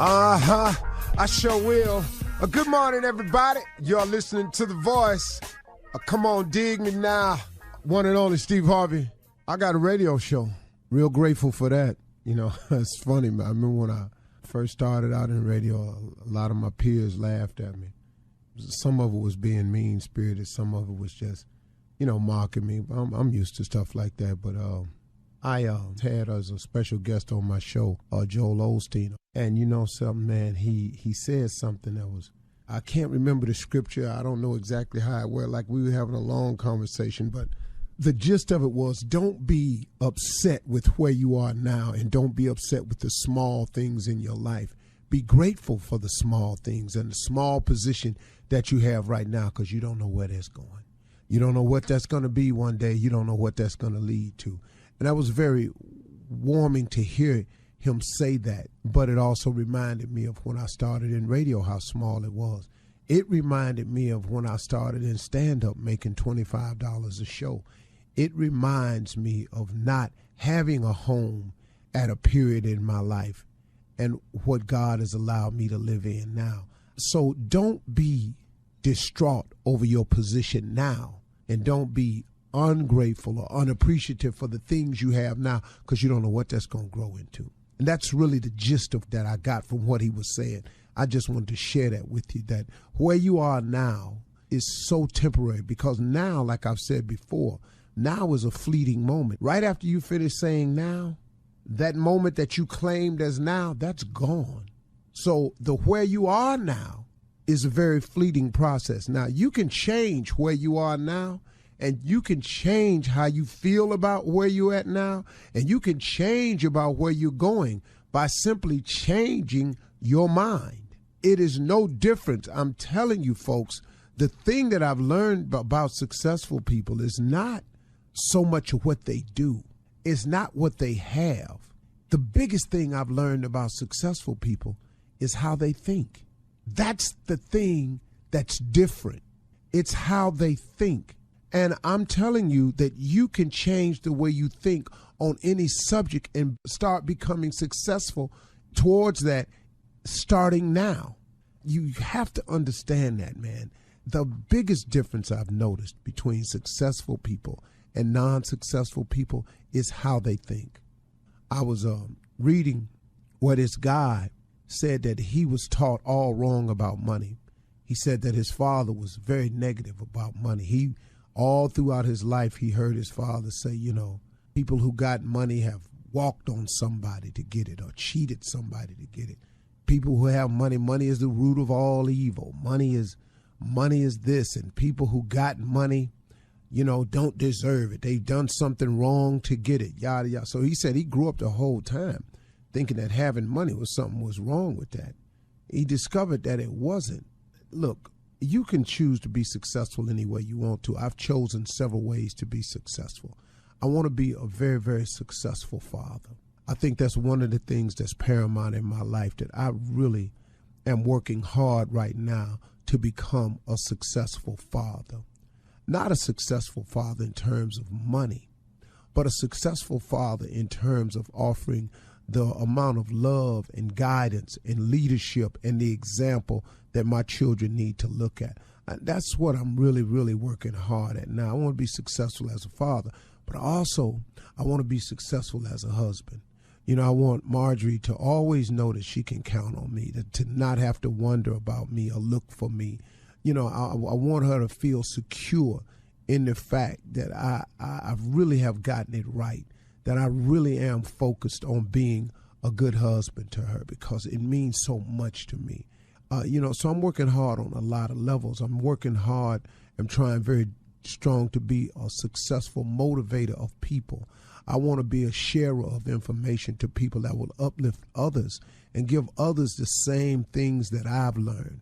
I sure will. Good morning, everybody. You're listening to The Voice. Come on, dig me now. One and only Steve Harvey. I got a radio show. Real grateful for that. You know, it's funny. I remember when I first started out in radio, a lot of my peers laughed at me. Some of it was being mean-spirited. Some of it was just, mocking me. I'm used to stuff like that, but I had as a special guest on my show, Joel Osteen. And you know something, man, he said something that was, I can't remember the scripture. I don't know exactly how it went. Like we were having a long conversation, but the gist of it was, don't be upset with where you are now, and don't be upset with the small things in your life. Be grateful for the small things and the small position that you have right now, because you don't know where that's going. You don't know what that's going to be one day. You don't know what that's going to lead to. And that was very warming to hear him say that, but it also reminded me of when I started in radio, how small it was. It reminded me of when I started in stand-up making $25 a show. It reminds me of not having a home at a period in my life and what God has allowed me to live in now. So don't be distraught over your position now, and don't be ungrateful or unappreciative for the things you have now, because you don't know what that's going to grow into. And that's really the gist of that I got from what he was saying. I just wanted to share that with you, that where you are now is so temporary, because now, like I've said before, now is a fleeting moment. Right after you finish saying now, that moment that you claimed as now, that's gone. So the where you are now is a very fleeting process. Now, you can change where you are now, and you can change how you feel about where you're at now, and you can change about where you're going by simply changing your mind. It is no different. I'm telling you, folks, the thing that I've learned about successful people is not so much of what they do. It's not what they have. The biggest thing I've learned about successful people is how they think. That's the thing that's different. It's how they think. And I'm telling you that you can change the way you think on any subject and start becoming successful towards that starting now. You have to understand that, man. The biggest difference I've noticed between successful people and non-successful people is how they think. I was reading where this guy said that he was taught all wrong about money. He said that his father was very negative about money. All throughout his life, he heard his father say, people who got money have walked on somebody to get it or cheated somebody to get it. People who have money, money is the root of all evil. Money is this, and people who got money, don't deserve it. They've done something wrong to get it, yada, yada. So he said he grew up the whole time thinking that having money was something was wrong with that. He discovered that it wasn't. Look, you can choose to be successful any way you want to. I've chosen several ways to be successful. I want to be a very, very successful father. I think that's one of the things that's paramount in my life, that I really am working hard right now to become a successful father. Not a successful father in terms of money, but a successful father in terms of offering the amount of love and guidance and leadership and the example that my children need to look at. That's what I'm really, really working hard at now. I want to be successful as a father, but also I want to be successful as a husband. I want Marjorie to always know that she can count on me, to not have to wonder about me or look for me. I want her to feel secure in the fact that I really have gotten it right, that I really am focused on being a good husband to her, because it means so much to me. So I'm working hard on a lot of levels. I'm working hard. I'm trying very strong to be a successful motivator of people. I want to be a sharer of information to people that will uplift others and give others the same things that I've learned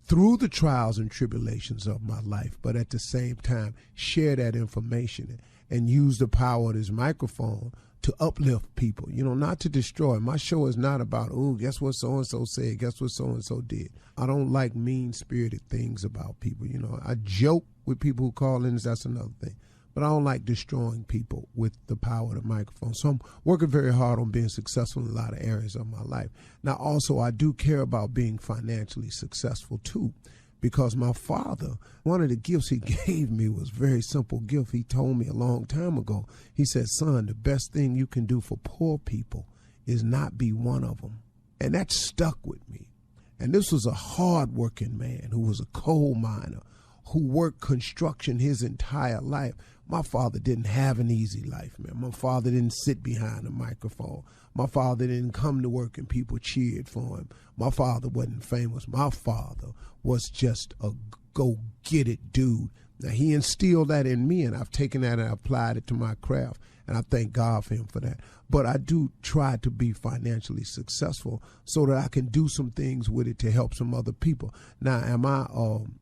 through the trials and tribulations of my life, but at the same time, share that information and use the power of this microphone to uplift people, not to destroy. My show is not about, guess what so-and-so said, guess what so-and-so did. I don't like mean-spirited things about people. I joke with people who call in, that's another thing. but I don't like destroying people with the power of the microphone. So I'm working very hard on being successful in a lot of areas of my life. Now, also, I do care about being financially successful, too, because my father, one of the gifts he gave me was a very simple gift. He told me a long time ago, he said, son, the best thing you can do for poor people is not be one of them. And that stuck with me. And this was a hard-working man who was a coal miner, who worked construction his entire life. My father didn't have an easy life, man. My father didn't sit behind a microphone. My father didn't come to work and people cheered for him. My father wasn't famous. My father was just a go-get-it dude. Now, he instilled that in me, and I've taken that and applied it to my craft, and I thank God for him for that. But I do try to be financially successful so that I can do some things with it to help some other people. Now, am I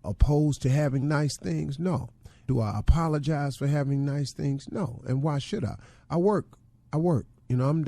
opposed to having nice things? No. Do I apologize for having nice things? No. And why should I? I work. You know, I'm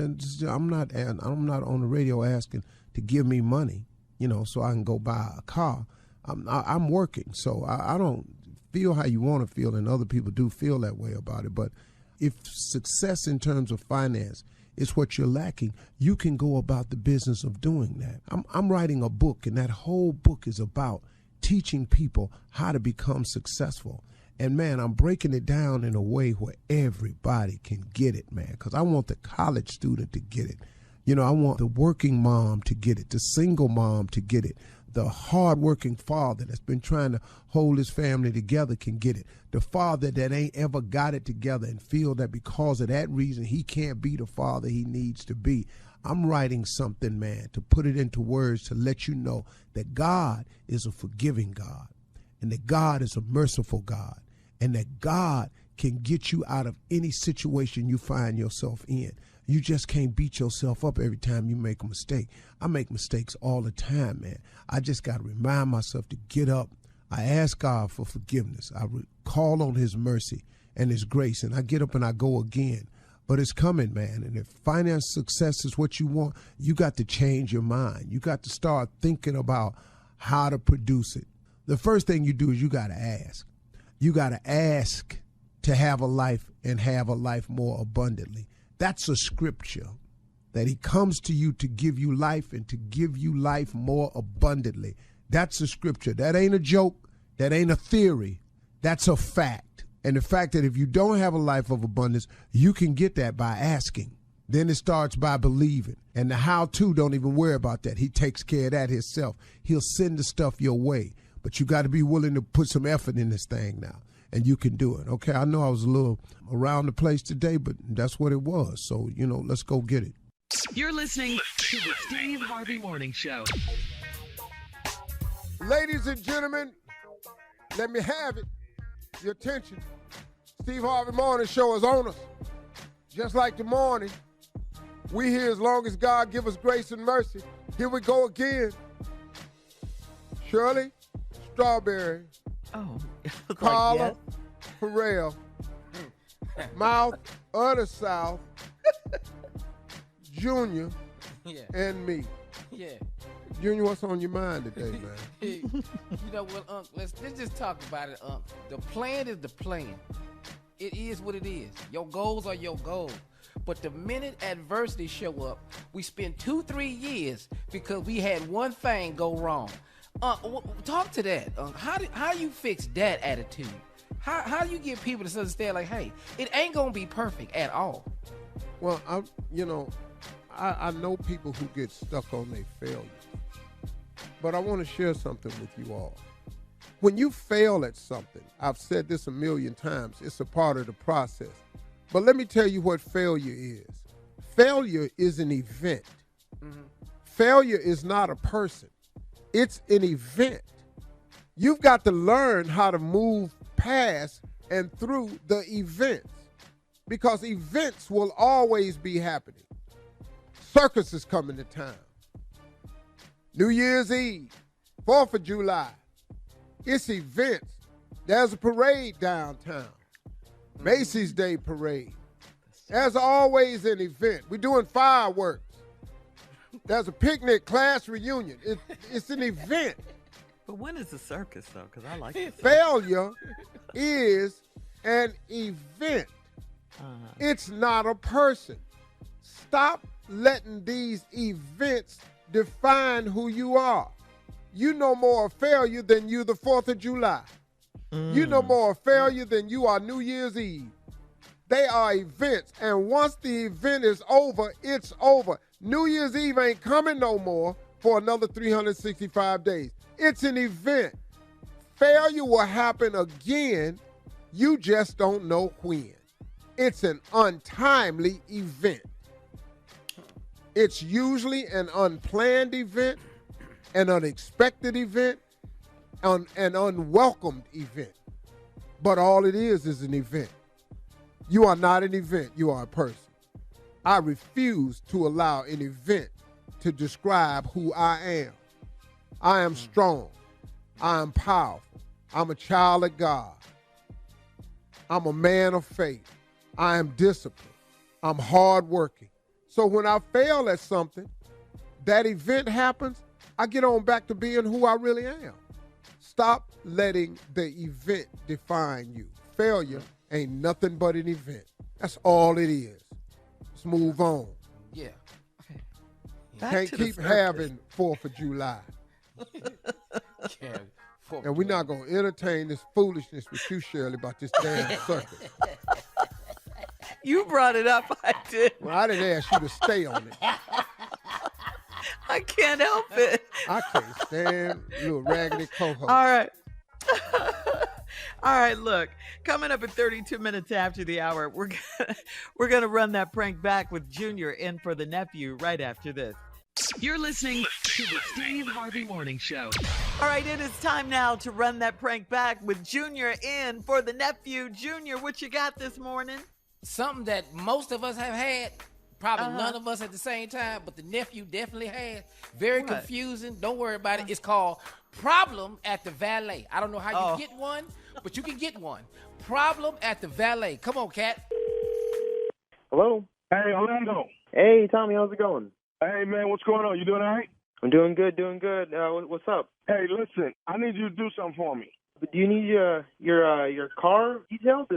not on the radio asking to give me money, you know, so I can go buy a car. I'm working, so I don't feel how you want to feel, and other people do feel that way about it. But if success in terms of finance is what you're lacking, you can go about the business of doing that. I'm writing a book, and that whole book is about teaching people how to become successful. And, man, I'm breaking it down in a way where everybody can get it, man, because I want the college student to get it. You know, I want the working mom to get it, the single mom to get it. The hardworking father that's been trying to hold his family together can get it. The father that ain't ever got it together and feel that because of that reason he can't be the father he needs to be. I'm writing something, man, to put it into words to let you know that God is a forgiving God, and that God is a merciful God, and that God can get you out of any situation you find yourself in. You just can't beat yourself up every time you make a mistake. I make mistakes all the time, man. I just got to remind myself to get up. I ask God for forgiveness. I call on his mercy and his grace, and I get up and I go again. But it's coming, man. And if finance success is what you want, you got to change your mind. You got to start thinking about how to produce it. The first thing you do is you got to ask. You got to ask to have a life and have a life more abundantly. That's a scripture, that he comes to you to give you life and to give you life more abundantly. That's a scripture. That ain't a joke. That ain't a theory. That's a fact. And the fact that if you don't have a life of abundance, you can get that by asking. Then it starts by believing. And the how-to, don't even worry about that. He takes care of that himself. He'll send the stuff your way. But you got to be willing to put some effort in this thing now. And you can do it. Okay, I know I was a little around the place today, but that's what it was. So, you know, let's go get it. You're listening to the Steve Harvey Morning Show. Ladies and gentlemen, let me have it. Your attention. Steve Harvey Morning Show is on us. Just like the morning, we here as long as God give us grace and mercy. Here we go again. Shirley Strawberry. Oh, Carla like Farrell. Mouth Utter South. Junior and me. Yeah. Junior, what's on your mind today, man? You know what, let's just talk about it, The plan is the plan. It is what it is. Your goals are your goals. But the minute adversity show up, we spend 2-3 years because we had one thing go wrong. Talk to that. How do you fix that attitude? How do you get people to understand, like, hey, it ain't gonna be perfect at all? Well, I know people who get stuck on their failure, but I want to share something with you all. When you fail at something, I've said this a million times, it's a part of the process. But let me tell you what failure is. Failure is an event. Mm-hmm. Failure is not a person. It's an event. You've got to learn how to move past and through the events, because events will always be happening. Circus is coming to town. New Year's Eve, 4th of July. It's events. There's a parade downtown. Macy's Day Parade. There's always an event. We're doing fireworks. There's a picnic, class reunion. It's an event. But when is the circus, though? Because I like it. Failure is an event. It's not a person. Stop letting these events define who you are. You no more a failure than you the 4th of July. You no more a failure than you are New Year's Eve. They are events, and once the event is over, it's over. New Year's Eve ain't coming no more for another 365 days. It's an event. Failure will happen again. You just don't know when. It's an untimely event. It's usually an unplanned event, an unexpected event, an unwelcomed event. But all it is an event. You are not an event, you are a person. I refuse to allow an event to describe who I am. I am strong. I am powerful. I'm a child of God. I'm a man of faith. I am disciplined. I'm hardworking. So when I fail at something, that event happens, I get on back to being who I really am. Stop letting the event define you. Failure ain't nothing but an event. That's all it is. Let's move on. Yeah. Can't keep having 4th of July. And we're not going to entertain this foolishness with you, Shirley, about this damn circus. You brought it up. I did. Well, I didn't ask you to stay on it. I can't help it. I can't stand little raggedy co-host. All right. All right, look. Coming up at 32 minutes after the hour, we're gonna run that prank back with Junior in for the nephew right after this. You're listening to the Steve Harvey Morning Show. All right, it is time now to run that prank back with Junior in for the nephew. Junior, what you got this morning? Something that most of us have had, probably none of us at the same time, but the nephew definitely has. Very confusing. Don't worry about it. It's called Problem at the Valet. I don't know how you get one, but you can get one. Problem at the Valet. Come on, Cat. Hello. Hey, Orlando. Hey, Tommy. How's it going? Hey, man, what's going on? You doing all right? I'm doing good. What's up? Hey, listen, I need you to do something for me. Do you need your car details?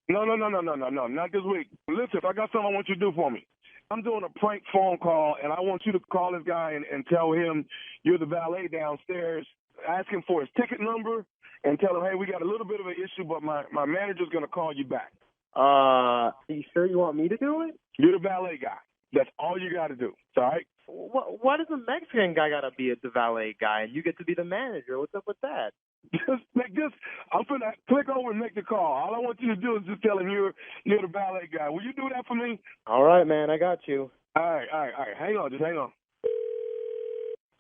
No, not this week. Listen, I got something I want you to do for me. I'm doing a prank phone call, and I want you to call this guy and tell him you're the valet downstairs. Ask him for his ticket number and tell him, hey, we got a little bit of an issue, but my manager's going to call you back. Are you sure you want me to do it? You're the valet guy. That's all you got to do. All right? Why does a Mexican guy got to be the valet guy and you get to be the manager? What's up with that? Just make this. I'm going to click over and make the call. All I want you to do is just tell him you're the valet guy. Will you do that for me? All right, man. I got you. All right. Hang on. Just hang on.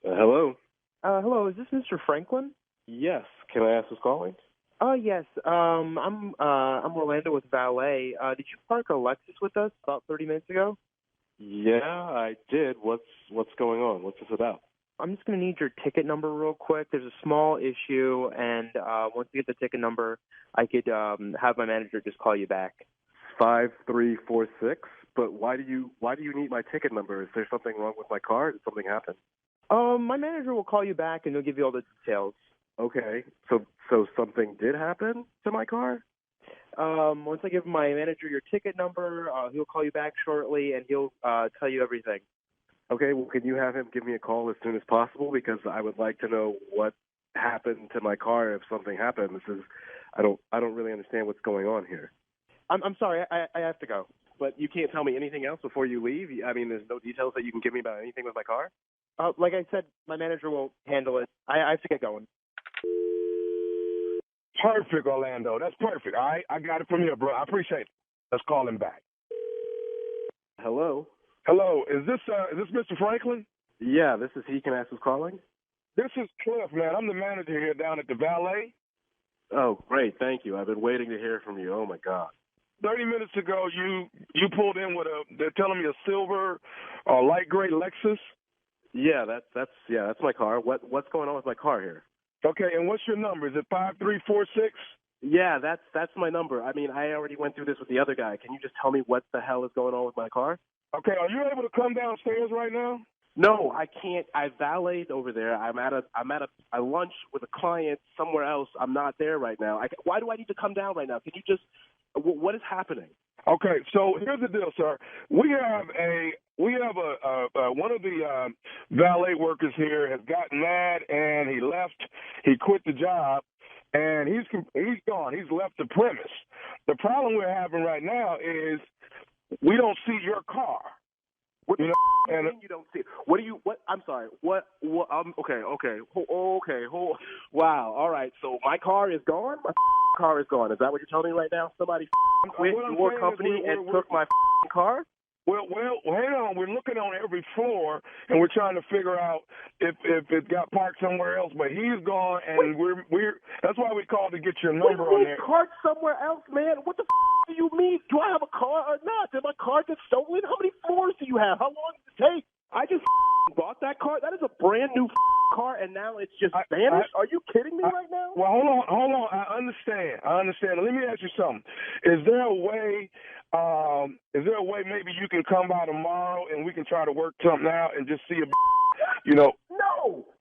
Hello? Hello. Is this Mr. Franklin? Yes. Can I ask who's calling? Oh, yes. I'm Orlando with Valet. Did you park a Lexus with us about 30 minutes ago? Yeah, I did. What's going on? What's this about? I'm just going to need your ticket number real quick. There's a small issue, and once you get the ticket number, I could have my manager just call you back. 5346. But why do you need my ticket number? Is there something wrong with my car? Did something happen? My manager will call you back, and he'll give you all the details. Okay. So something did happen to my car? Once I give my manager your ticket number, he'll call you back shortly, and he'll tell you everything. Okay, well, can you have him give me a call as soon as possible? Because I would like to know what happened to my car if something happened. I don't really understand what's going on here. I'm sorry, I have to go. But you can't tell me anything else before you leave? I mean, there's no details that you can give me about anything with my car? Like I said, my manager will handle it. I have to get going. Perfect, Orlando. That's perfect. All right, I got it from here, bro. I appreciate it. Let's call him back. Hello? Hello, is this Mr. Franklin? Yeah, this is he. Can I ask who's calling? This is Cliff, man. I'm the manager here down at the Valet. Oh, great. Thank you. I've been waiting to hear from you. Oh, my God. 30 minutes ago, you pulled in with they're telling me a silver or light gray Lexus. Yeah, that's my car. What's going on with my car here? Okay, and what's your number? Is it 5346? Yeah, that's my number. I mean, I already went through this with the other guy. Can you just tell me what the hell is going on with my car? Okay, are you able to come downstairs right now? No, I can't. I valeted over there. I'm at a lunch with a client somewhere else. I'm not there right now. Why do I need to come down right now? Can you just What is happening? Okay, so here's the deal, sir. We have one of the valet workers here has gotten mad and he left. He quit the job and he's gone. He's left the premise. The problem we're having right now is we don't see your car. What you know, and you don't see it? What? I'm sorry. What? Okay. Wow. All right. So my car is gone. My car is gone. Is that what you're telling me right now? Somebody quit your company and took my car? Well, hang on. We're looking on every floor, and we're trying to figure out if it got parked somewhere else. But he's gone, and we're that's why we called to get your number on there. Parked somewhere else, man? What the do you mean? Do I have a car or not? Did my car get stolen? How many floors do you have? How long did it take? I just bought that car. That is a brand new car, and now it's just vanished. Are you kidding me right now? Well, hold on. I understand. Let me ask you something. Is there a way maybe you can come by tomorrow and we can try to work something out and just see if, No,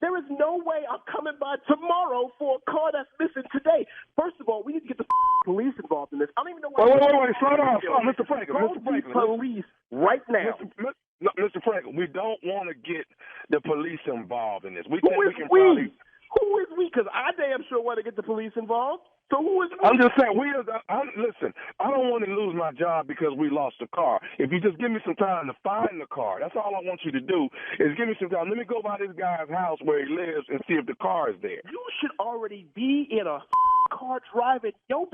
there is no way I'm coming by tomorrow for a car that's missing today. First of all, we need to get the police involved in this. I don't even know why. Wait, slow down, Mr. Franklin. Police right now. Mr. Franklin, we don't want to get the police involved in this. Who is we? Because I damn sure want to get the police involved. So who is we? I'm just saying, listen, I don't want to lose my job because we lost the car. If you just give me some time to find the car, that's all I want you to do is give me some time. Let me go by this guy's house where he lives and see if the car is there. You should already be in a car driving your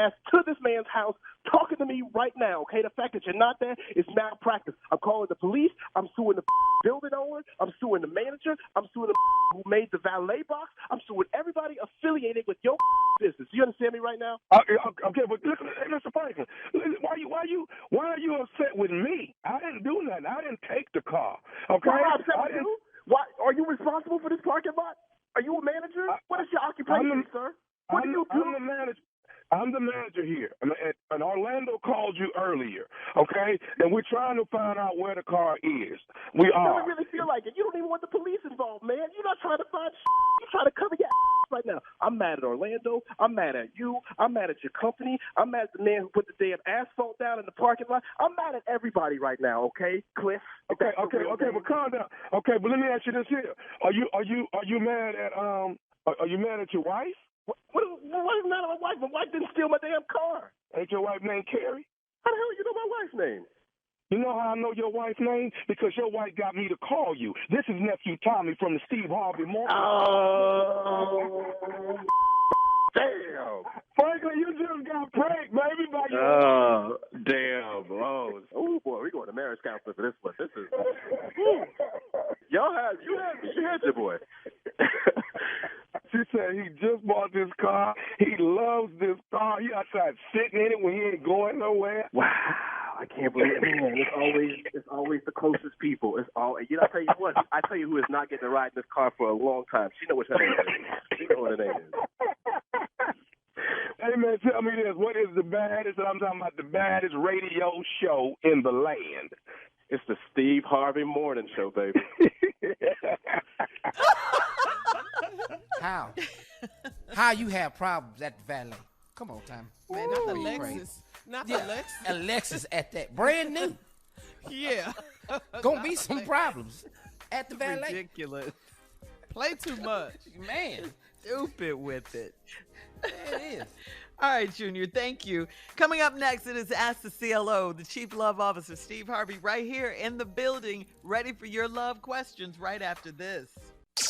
ass to this man's house talking to me right now, okay? The fact that you're not there is malpractice. I'm calling the police. I'm suing the building owner. I'm suing the manager. I'm suing the who made the valet box. I'm suing everybody affiliated with your business. You understand me right now? Okay, but listen, Mr. Franklin, why are you upset with me? I didn't do nothing. I didn't take the car. Okay? Why am I upset with you? Why are you responsible for this parking lot? Are you a manager? What is your occupation, sir? What do you do? I'm the manager here, and Orlando called you earlier, okay? And we're trying to find out where the car is. We are. I don't really feel like it. You don't even want the police involved, man. You're not trying to find You're trying to cover your right now. I'm mad at Orlando. I'm mad at you. I'm mad at your company. I'm mad at the man who put the damn asphalt down in the parking lot. I'm mad at everybody right now, okay, Cliff? Okay, but calm down. Okay, but let me ask you this here. Are you mad at your wife? What is the matter with my wife? My wife didn't steal my damn car. Ain't your wife named Carrie? How the hell you know my wife's name? You know how I know your wife's name? Because your wife got me to call you. This is nephew Tommy from the Steve Harvey Morning. Oh, damn. Franklin, you just got pranked, baby. Oh, damn. Oh, boy, we're going to marriage counselor for this one. This is... you had your boy. She said he just bought this car. He loves this car. He outside sitting in it when he ain't going nowhere. Wow, I can't believe it. Man, it's always the closest people. It's all. I tell you what. I tell you who is not getting to ride in this car for a long time. She knows what her name is. She knows what her name is. Hey man, tell me this. What is the baddest? I'm talking about the baddest radio show in the land. It's the Steve Harvey Morning Show, baby. How you have problems at the valet? Come on, Tommy. Man, not the Lexus. Not the Lexus. Alexis at that. Brand new. Yeah. Gonna be some problems at the valet. Ridiculous. Play too much. Man. Stupid with it. It is. All right, Junior, thank you. Coming up next, it is Ask the CLO, the Chief Love Officer, Steve Harvey, right here in the building, ready for your love questions right after this.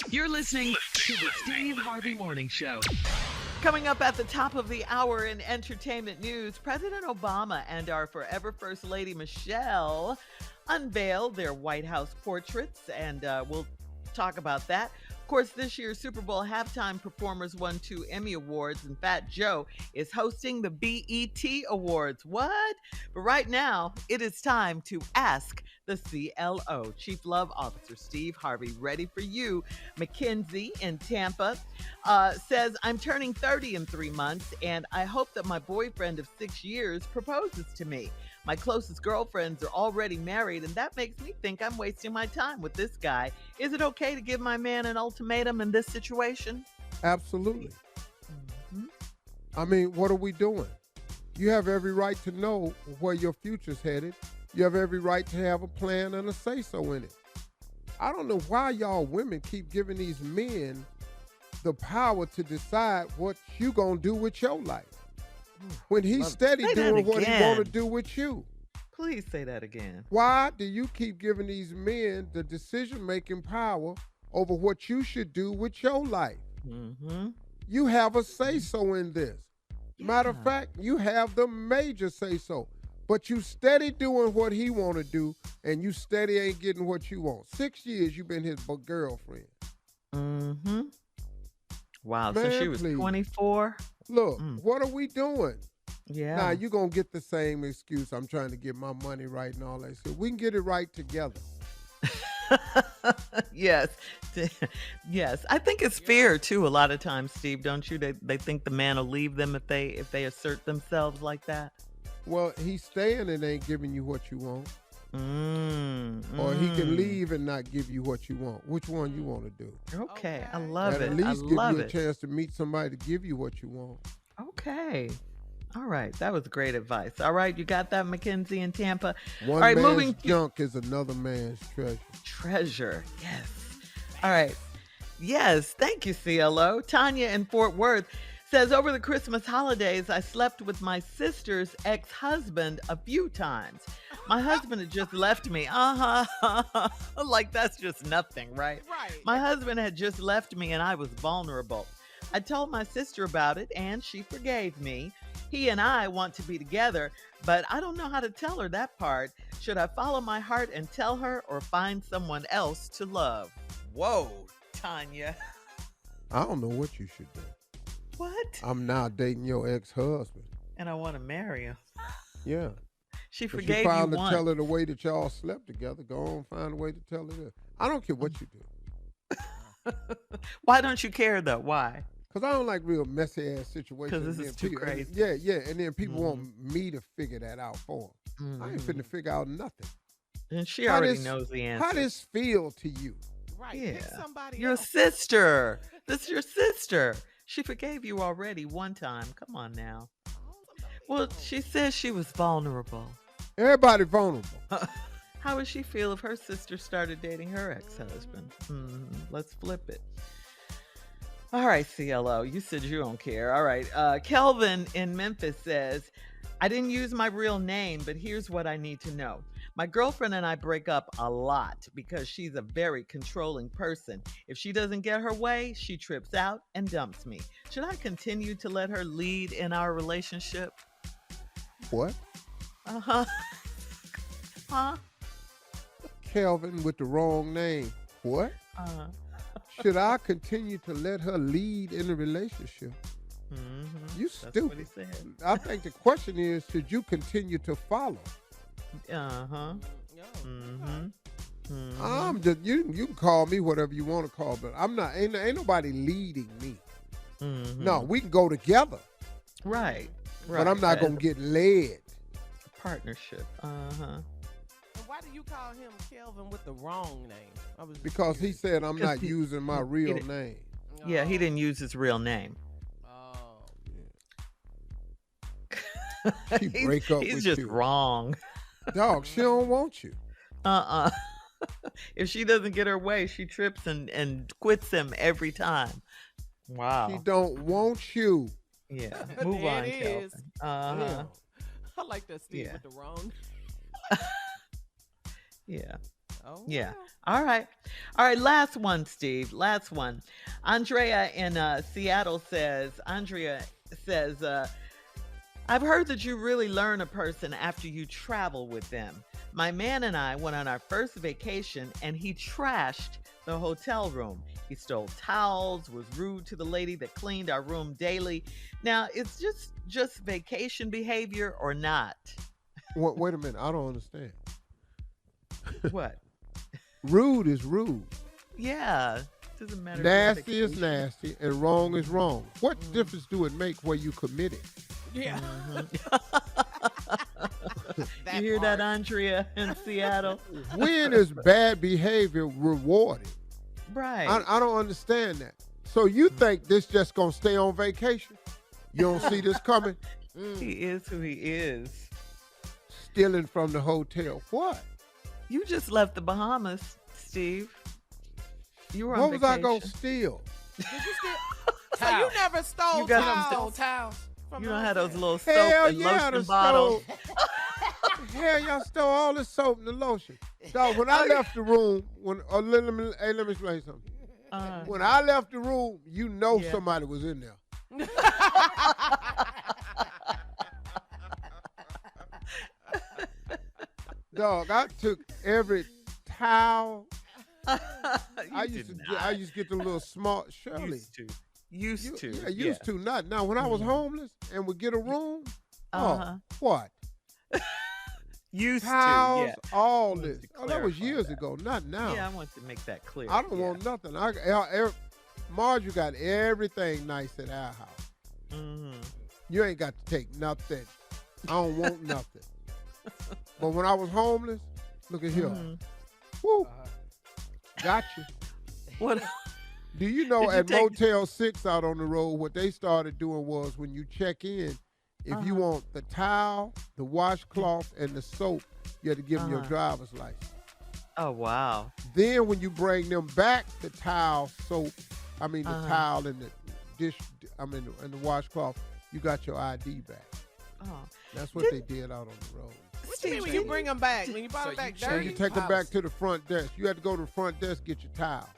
You're listening to the Steve Harvey Morning Show. Coming up at the top of the hour in entertainment news, President Obama and our forever First Lady Michelle unveiled their White House portraits, and we'll talk about that. Of course, this year's Super Bowl halftime performers won 2 Emmy Awards, and Fat Joe is hosting the BET Awards. What? But right now, it is time to ask the CLO. Chief Love Officer Steve Harvey, ready for you. Mackenzie in Tampa says, I'm turning 30 in 3 months, and I hope that my boyfriend of 6 years proposes to me. My closest girlfriends are already married, and that makes me think I'm wasting my time with this guy. Is it okay to give my man an ultimatum in this situation? Absolutely. I mean, what are we doing? You have every right to know where your future's headed. You have every right to have a plan and a say-so in it. I don't know why y'all women keep giving these men the power to decide what you gonna do with your life. When he's steady doing what he want to do with you. Please say that again. Why do you keep giving these men the decision-making power over what you should do with your life? Mm-hmm. You have a say-so in this. Matter of fact, you have the major say-so. But you steady doing what he want to do, and you steady ain't getting what you want. 6 years you been his girlfriend. Mm-hmm. Wow, Man, so she was 24? Look, what are we doing? Yeah. Now, you going to get the same excuse, I'm trying to get my money right and all that shit. We can get it right together. Yes. Yes. I think it's fear, too, a lot of times, Steve, don't you? They think the man will leave them if they assert themselves like that. Well, he's staying and ain't giving you what you want. Or he can leave and not give you what you want. Which one you want to do? Okay. I love it. At least give you a it. chance to meet somebody to give you what you want. Okay. All right. That was great advice. All right. You got that, Mackenzie in Tampa? One All right, man's junk is another man's treasure. Treasure. Yes. All right. Yes. Thank you, CLO. Tanya in Fort Worth says, over the Christmas holidays, I slept with my sister's ex-husband a few times. My husband had just left me. Like that's just nothing, right? Right. My husband had just left me and I was vulnerable. I told my sister about it and she forgave me. He and I want to be together, but I don't know how to tell her that part. Should I follow my heart and tell her or find someone else to love? Whoa, Tanya. I don't know what you should do. What? I'm now dating your ex-husband. And I want to marry him. Yeah. She But forgave you you finally once. tell her the way that y'all slept together. Go on, find a way to tell her this. I don't care what you do. Why don't you care though? Why? Because I don't like real messy ass situations. 'Cause this And is then too crazy. Yeah. And then people want me to figure that out for them. I ain't finna figure out nothing. And she How already this- knows the answer. How this feel to you? Right. Yeah. Pick somebody Your else. sister. This is your sister. She forgave you already one time. Come on now. Well, she says she was vulnerable. Everybody vulnerable. How would she feel if her sister started dating her ex-husband? Let's flip it. All right, CLO, you said you don't care. All right. Kelvin in Memphis says, I didn't use my real name, but here's what I need to know. My girlfriend and I break up a lot because she's a very controlling person. If she doesn't get her way, she trips out and dumps me. Should I continue to let her lead in our relationship? What? Uh-huh. Huh? Kelvin with the wrong name. What? Uh-huh. Should I continue to let her lead in a relationship? You That's what stupid. he said. I think the question is, should you continue to follow? Uh-huh. I'm just you can call me whatever you want to call, but I'm not ain't nobody leading me. No, we can go together. Right. But I'm not gonna get led. Partnership. Uh-huh. And why do you call him Kelvin with the wrong name? Because he said I'm not using my real didn't- name. Yeah, he didn't use his real name. She break up He's with just you. wrong. Dog, she don't want you. If she doesn't get her way, she trips and quits him every time. Wow. She don't want you. Yeah. Move There on, it Kelvin. is. Uh-huh. I like that Steve Yeah. with the wrong. Yeah. Oh, Yeah. wow. All right. All right. Last one, Steve. Last one. Andrea in Seattle says, I've heard that you really learn a person after you travel with them. My man and I went on our first vacation and he trashed the hotel room. He stole towels, was rude to the lady that cleaned our room daily. Now, it's just vacation behavior or not? Wait a minute, I don't understand. What? Rude is rude. Yeah. Doesn't matter. Nasty is nasty and wrong is wrong. What difference do it make where you commit it? Yeah. You hear that, Andrea in Seattle? When is bad behavior rewarded? Right. I don't understand that. So you think this just gonna stay on vacation? You don't see this coming? He is who he is. Stealing from the hotel. What? You just left the Bahamas, Steve. You were on What was vacation. I going to steal? Did you so you never stole You got some towels? You don't have those little soap Hell and yeah, lotion bottles. Hell, y'all stole all the soap and the lotion. Dog, when I left the room, let me explain something. When I left the room, you know somebody was in there. Dog, I took every towel. I used to get the little small Shirley. Used to. Yeah, used to. Not now. When I was homeless and would get a room, what? Used towels, to. all this. Oh, that was years ago. Not now. Yeah, I want to make that clear. I don't want nothing. Marjorie got everything nice at our house. Mm-hmm. You ain't got to take nothing. I don't want nothing. But when I was homeless, look at here. Woo. Got you. What? Do you know at Motel 6 out on the road, what they started doing was when you check in, if you want the towel, the washcloth, and the soap, you had to give them your driver's license. Oh, wow. Then when you bring them back the towel, soap, the towel and the dish, and the washcloth, you got your ID back. Oh. That's what they did out on the road. What you mean when you bring them back? When you brought them back So dirty? you take them back to the front desk. You had to go to the front desk, get your towel.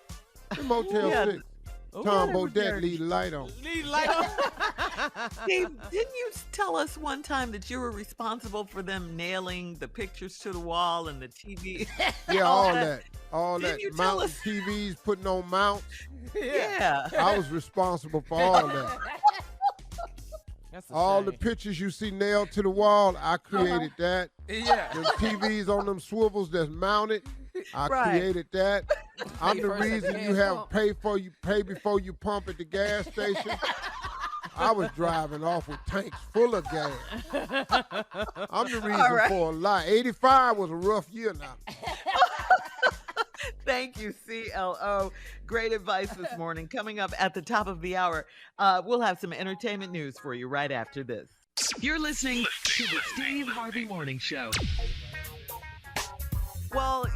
In Motel 6. Tom Bodette, leave the light on. Leave the light on. Steve, didn't you tell us one time that you were responsible for them nailing the pictures to the wall and the TV? Yeah, all that. All Didn't that. you tell Mounting us? TVs, putting on mounts. Yeah. I was responsible for all that. That's a All shame. the pictures you see nailed to the wall, I created that. Yeah. The TVs on them swivels that's mounted, I created that. I'm the reason you have pay before you pump at the gas station. I was driving off with tanks full of gas. I'm the reason for a lot. 85 was a rough year now. Thank you, CLO. Great advice this morning. Coming up at the top of the hour, we'll have some entertainment news for you right after this. You're listening to the Steve Harvey Morning Show. Well,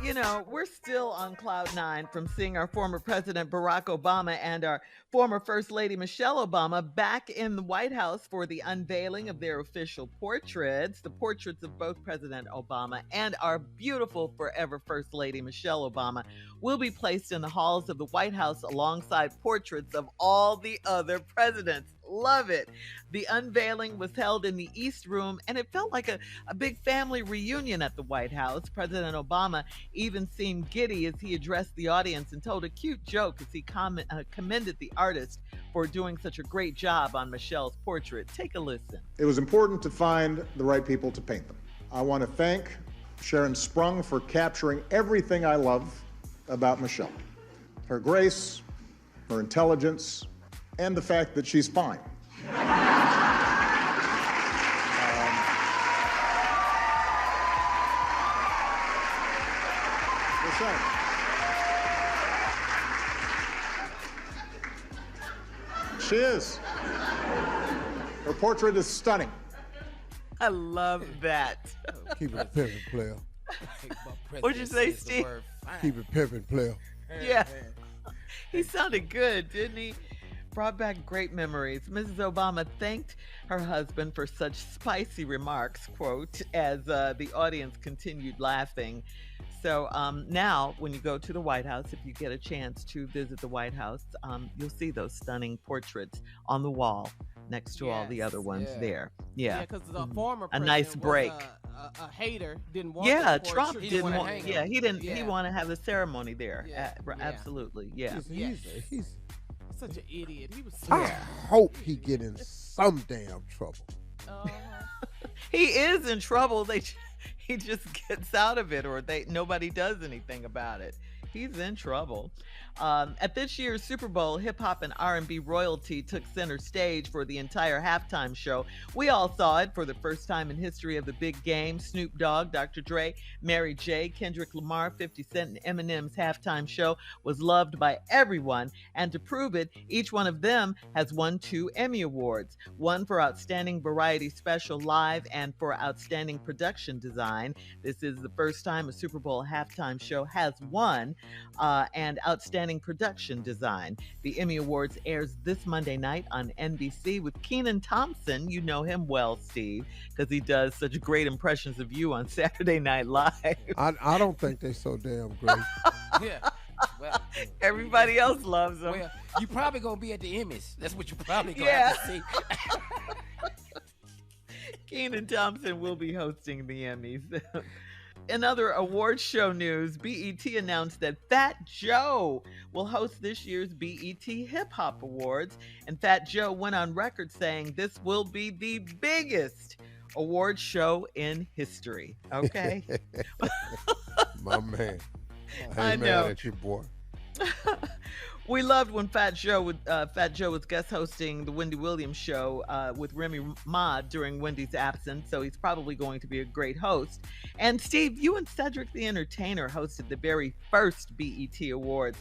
we're still on cloud nine from seeing our former President Barack Obama and our former First Lady Michelle Obama back in the White House for the unveiling of their official portraits. The portraits of both President Obama and our beautiful forever First Lady Michelle Obama will be placed in the halls of the White House alongside portraits of all the other presidents. Love it. The unveiling was held in the East Room, and it felt like a big family reunion at the White House. President Obama even seemed giddy as he addressed the audience and told a cute joke as he commended the artist for doing such a great job on Michelle's portrait. Take a listen. It was important to find the right people to paint them. I want to thank Sharon Sprung for capturing everything I love about Michelle. Her grace, her intelligence, and the fact that she's fine. She is. Her portrait is stunning. I love that. Keep it pimping, player. What'd you say, Steve? Keep it pimping, player. Yeah. He sounded good, didn't he? Brought back great memories. Mrs. Obama thanked her husband for such spicy remarks, quote, as the audience continued laughing. So now, when you go to the White House, if you get a chance to visit the White House, you'll see those stunning portraits on the wall next to all the other ones there. Yeah, because the former a nice president break. Was a hater, didn't want. Yeah, that Trump portrait. didn't wanna want. hang Yeah, him. he didn't. He want to have the ceremony there. Yeah. Absolutely. Yeah. He's Such an idiot. He was. I hope he get in some damn trouble. He is in trouble. He just gets out of it, or nobody does anything about it. He's in trouble. At this year's Super Bowl, hip hop and R&B royalty took center stage for the entire halftime show. We all saw it for the first time in history of the big game. Snoop Dogg, Dr. Dre, Mary J., Kendrick Lamar, 50 Cent, and Eminem's halftime show was loved by everyone. And to prove it, each one of them has won 2 Emmy Awards, one for Outstanding Variety Special Live and for Outstanding Production Design. This is the first time a Super Bowl halftime show has won, and Outstanding Production Design. The Emmy Awards airs this Monday night on NBC with Kenan Thompson. You know him well, Steve, because he does such great impressions of you on Saturday Night Live. I don't think they're so damn great. Yeah. Well, everybody else loves him. Well, you probably gonna be at the Emmys. That's what you probably gonna Yeah. have to see. Kenan Thompson will be hosting the Emmys. In other award show news, BET announced that Fat Joe will host this year's BET Hip Hop Awards. And Fat Joe went on record saying this will be the biggest award show in history. Okay? My man. I ain't know. mad at you, boy. We loved when Fat Joe was guest hosting the Wendy Williams show with Remy Ma during Wendy's absence, so he's probably going to be a great host. And Steve, you and Cedric the Entertainer hosted the very first BET Awards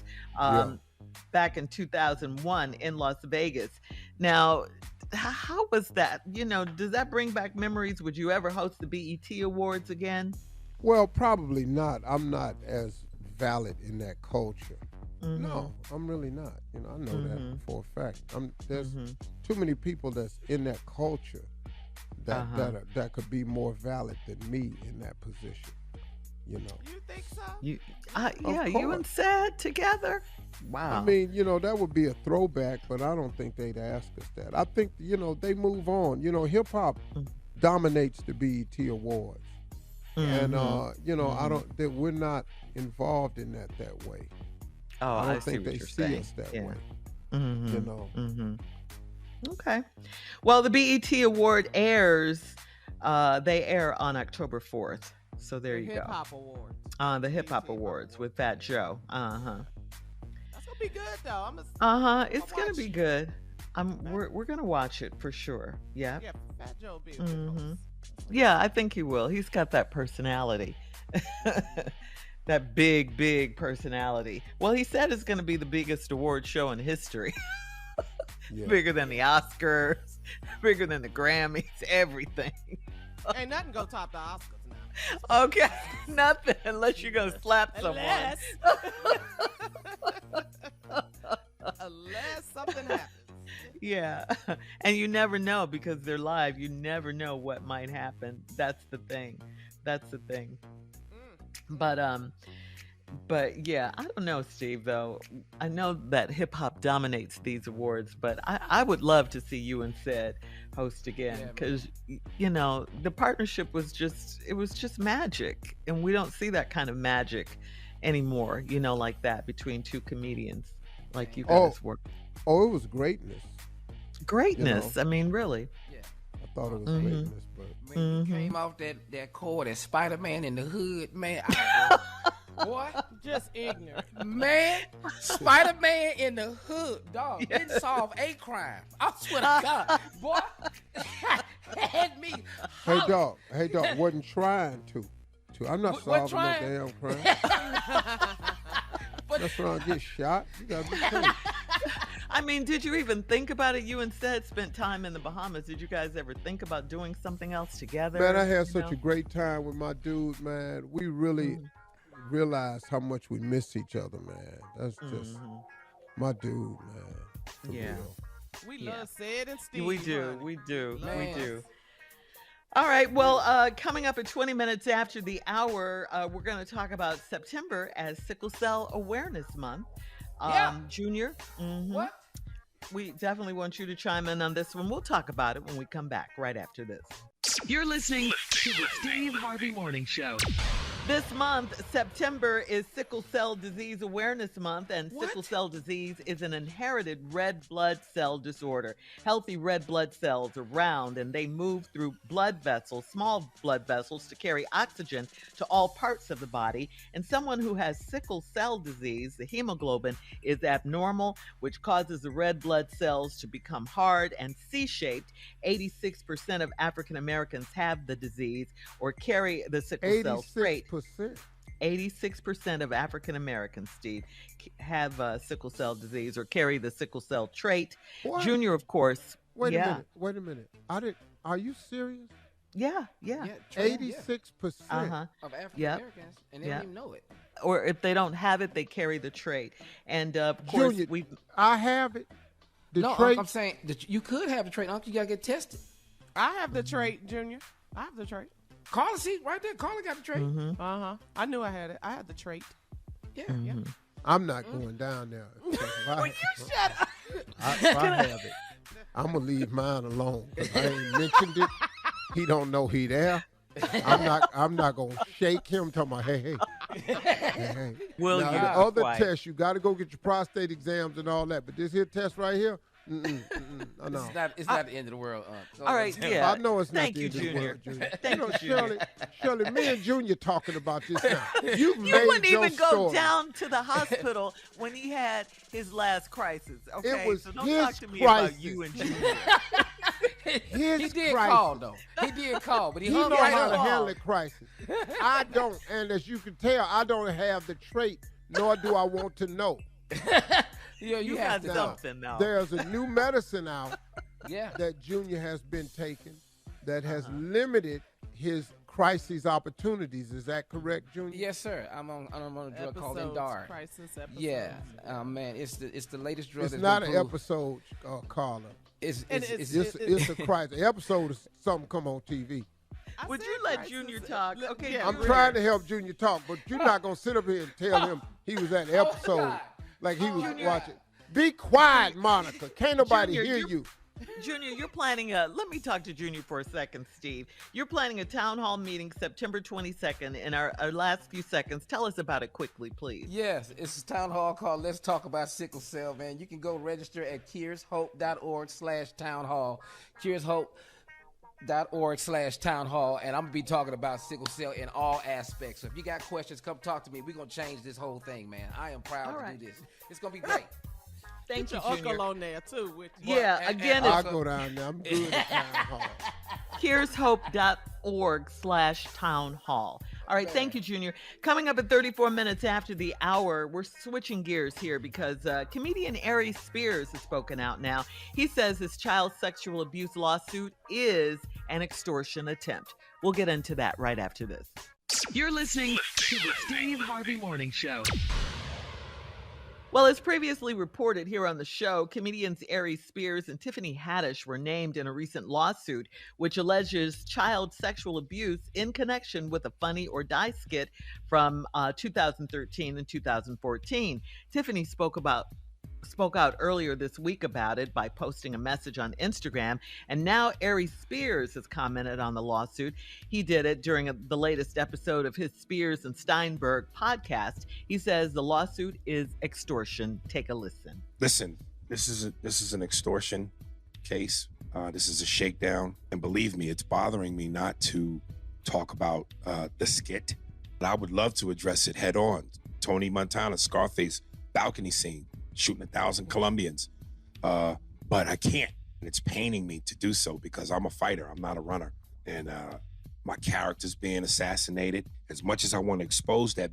back in 2001 in Las Vegas. Now, how was that? You know, does that bring back memories? Would you ever host the BET Awards again? Well, probably not. I'm not as valid in that culture. Mm-hmm. No, I'm really not. You know, I know that for a fact. There's too many people that's in that culture that could be more valid than me in that position. You know. You think so? You and Sad together. Wow. I mean, you know, that would be a throwback, but I don't think they'd ask us that. I think, you know, they move on. You know, hip hop dominates the BET Awards, and you know, we're not involved in that way. Oh, I don't think what they you're see saying. us that Yeah. way. Mm-hmm. You know. Okay. Well, the BET Award airs. They air on October 4th. So there you Hip go. Hop Awards. The Hip Hop Awards with Fat Joe. That's gonna be good though. It's gonna be good. We're gonna watch it for sure. Yeah. Yeah, Fat Joe will be a good host. Yeah, I think he will. He's got that personality. That big personality. Well, he said it's going to be the biggest award show in history. Bigger than the Oscars, bigger than the Grammys, everything. Ain't nothing gonna top the Oscars now. Okay, nothing unless you're going to slap someone. Unless something happens. Yeah, and you never know because they're live. You never know what might happen. That's the thing. But yeah, I don't know, Steve, though. I know that hip hop dominates these awards, but I would love to see you and Sid host again because, you know, the partnership was just magic. And we don't see that kind of magic anymore, you know, like that between two comedians like you guys were. Oh, it was greatness. Greatness. You know? I mean, really. Yeah. I thought it was greatness, but When you came off that chord as Spider-Man in the hood, man. Boy, just ignorant. Man, Spider-Man in the hood, dog, didn't solve a crime. I swear to God, boy, had me. Hey dog, wasn't trying to. I'm not solving no damn crime. That's when I get shot. You gotta be kidding. I mean, did you even think about it? You and Seth spent time in the Bahamas. Did you guys ever think about doing something else together? Man, I had such a great time with my dude, man. We really realized how much we miss each other, man. That's just my dude, man. For real. We love Sid and Steve. We do. All right, well, coming up at 20 minutes after the hour, we're going to talk about September as Sickle Cell Awareness Month. Junior, What? we definitely want you to chime in on this one. We'll talk about it when we come back right after this. You're listening to the Steve Harvey Morning Show. This month, September, is Sickle Cell Disease Awareness Month, and sickle cell disease is an inherited red blood cell disorder. Healthy red blood cells are round, and they move through blood vessels, small blood vessels, to carry oxygen to all parts of the body. And someone who has sickle cell disease, the hemoglobin is abnormal, which causes the red blood cells to become hard and C-shaped. 86% of African Americans have the disease or carry the sickle cell trait. 86% of African Americans, Steve, have sickle cell disease or carry the sickle cell trait. What? Junior, of course. Wait a minute. Are you serious? Yeah. 86% of African Americans, and they don't even know it. Or if they don't have it, they carry the trait. And of course, Junior, I have it. No, trait. I'm saying that you could have the trait. You gotta get tested. I have the trait, Junior. I have the trait. Carla, see right there. Carla got the trait. I knew I had it. I had the trait. Yeah. I'm not going down there. Will you shut up? I have it. I'm gonna leave mine alone. 'Cause I ain't mentioned it. He don't know he there. I'm not gonna shake him. Talking about hey. Will now, you? the other tests, you got to go get your prostate exams and all that. But this here test right here, no. It's not the end of the world. All right, yeah. I know it's not Thank the you, end of the Junior. world, Junior. Thank you, Junior. Shirley, me and Junior talking about this now. You wouldn't your even go story. down to the hospital when he had his last crisis. Okay, It was so don't his talk to me crisis. about you and Junior. He did crisis. call though. He did call, but he He hung know right how to up. handle a crisis. I don't, and as you can tell, I don't have the trait, nor do I want to know. You have got to something now. There's a new medicine out Yeah. that Junior has been taking that has limited his crisis opportunities. Is that correct, Junior? Yes, sir. I'm on a drug called Episodes, Endar. crisis episodes. Yeah, man, it's the latest drug. It's that's not been an proved. episode, Carla. It's It's a crisis. The episode is something come on TV. Would said you let crisis. Junior talk? Okay, Yeah, I'm Junior. trying to help Junior talk, but you're not going to sit up here and tell him he was at the episode like he was watching. Be quiet, Monica. Can't nobody Junior, hear you. Junior, you're planning let me talk to Junior for a second, Steve. You're planning a town hall meeting September 22nd. In our last few seconds, tell us about it quickly, please. Yes, it's a town hall called Let's Talk About Sickle Cell, man. You can go register at kiershope.org/town hall. kiershope.org/town hall, and I'm gonna be talking about sickle cell in all aspects. So if you got questions, come talk to me. We're gonna change this whole thing, man. I am proud to do this. It's gonna be great. Thank Get you, your Junior. uncle on there too. With you. Yeah, again, I'll it's go down there. I'm good at town hall. kiershope.org/town hall. All right, thank you, Junior. Coming up at 34 minutes after the hour, we're switching gears here because comedian Harvey Spears has spoken out now. He says his child sexual abuse lawsuit is an extortion attempt. We'll get into that right after this. You're listening to the Steve Harvey Morning Show. Well, as previously reported here on the show, comedians Harvey Spears and Tiffany Haddish were named in a recent lawsuit which alleges child sexual abuse in connection with a Funny or Die skit from 2013 and 2014. Tiffany spoke out earlier this week about it by posting a message on Instagram, and now Harvey Spears has commented on the lawsuit. He did it during the latest episode of his Spears and Steinberg podcast. He says the lawsuit is extortion. Take a listen. Listen, this is an extortion case. This is a shakedown, and believe me, it's bothering me not to talk about the skit. But I would love to address it head on. Tony Montana, Scarface, balcony scene. Shooting 1,000 Colombians, but I can't. And it's paining me to do so because I'm a fighter. I'm not a runner. And my character's being assassinated. As much as I want to expose that,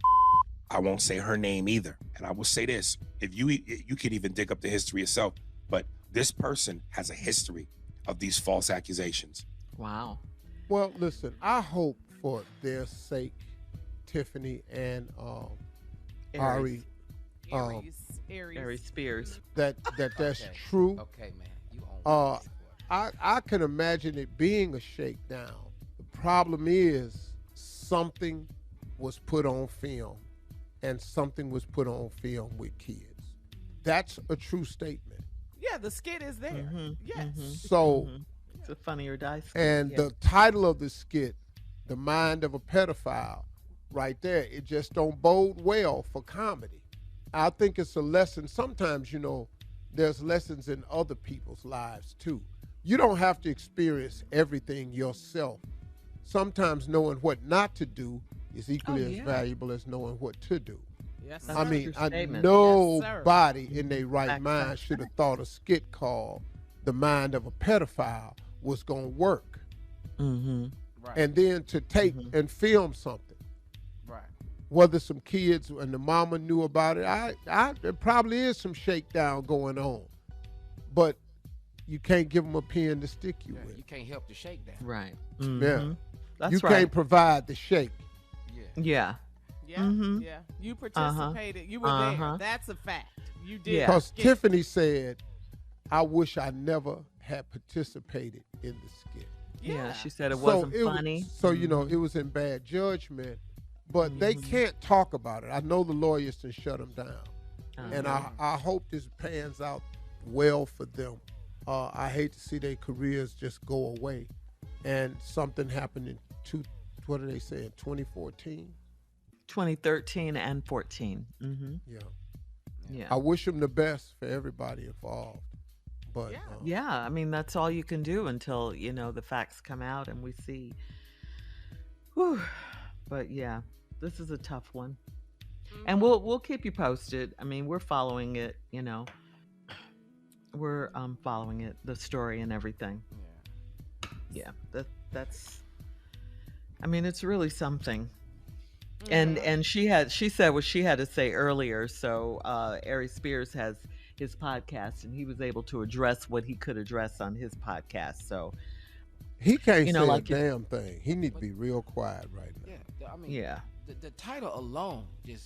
I won't say her name either. And I will say this, if you could even dig up the history yourself, but this person has a history of these false accusations. Wow. Well, listen, I hope for their sake, Tiffany and Ari, Harvey Spears. that's Okay. true. Okay, man. You own I can imagine it being a shakedown. The problem is something was put on film, and something was put on film with kids. That's a true statement. Yeah, the skit is there. Yes. So, It's a Funny or Die skit. and yeah. the title of the skit, "The Mind of a Pedophile," right there. It just don't bode well for comedy. I think it's a lesson. Sometimes, there's lessons in other people's lives too. You don't have to experience everything yourself. Sometimes knowing what not to do is equally as valuable as knowing what to do. Yes, I mean, statement. nobody in their right mind should have thought a skit called "The Mind of a Pedophile" was gonna work. Mm-hmm. Right. And then to take and film something. Right. Whether some kids and the mama knew about it, there probably is some shakedown going on, but you can't give them a pin to stick you with. You can't help the shakedown. Right. Yeah, That's you right. can't provide the shake. Yeah. Yeah, yeah. You participated. You were there. That's a fact. You did. Because Tiffany said, "I wish I never had participated in the skit." Yeah, she said it wasn't funny. It was in bad judgment, but they can't talk about it. I know the lawyers can shut them down, and I hope this pans out well for them. I hate to see their careers just go away, and something happened in 2014? 2013 and 14. Mm-hmm. Yeah. I wish them the best for everybody involved. But yeah, I mean, that's all you can do until, the facts come out and we see. Whew. But yeah, this is a tough one. And we'll keep you posted. I mean, we're following it, We're following it, the story and everything. Yeah, that's I mean, it's really something. And she said what she had to say earlier. So Ari Spears has his podcast, and he was able to address what he could address on his podcast. So he can't say a damn thing. He need to be real quiet right now. Yeah, I mean, the title alone I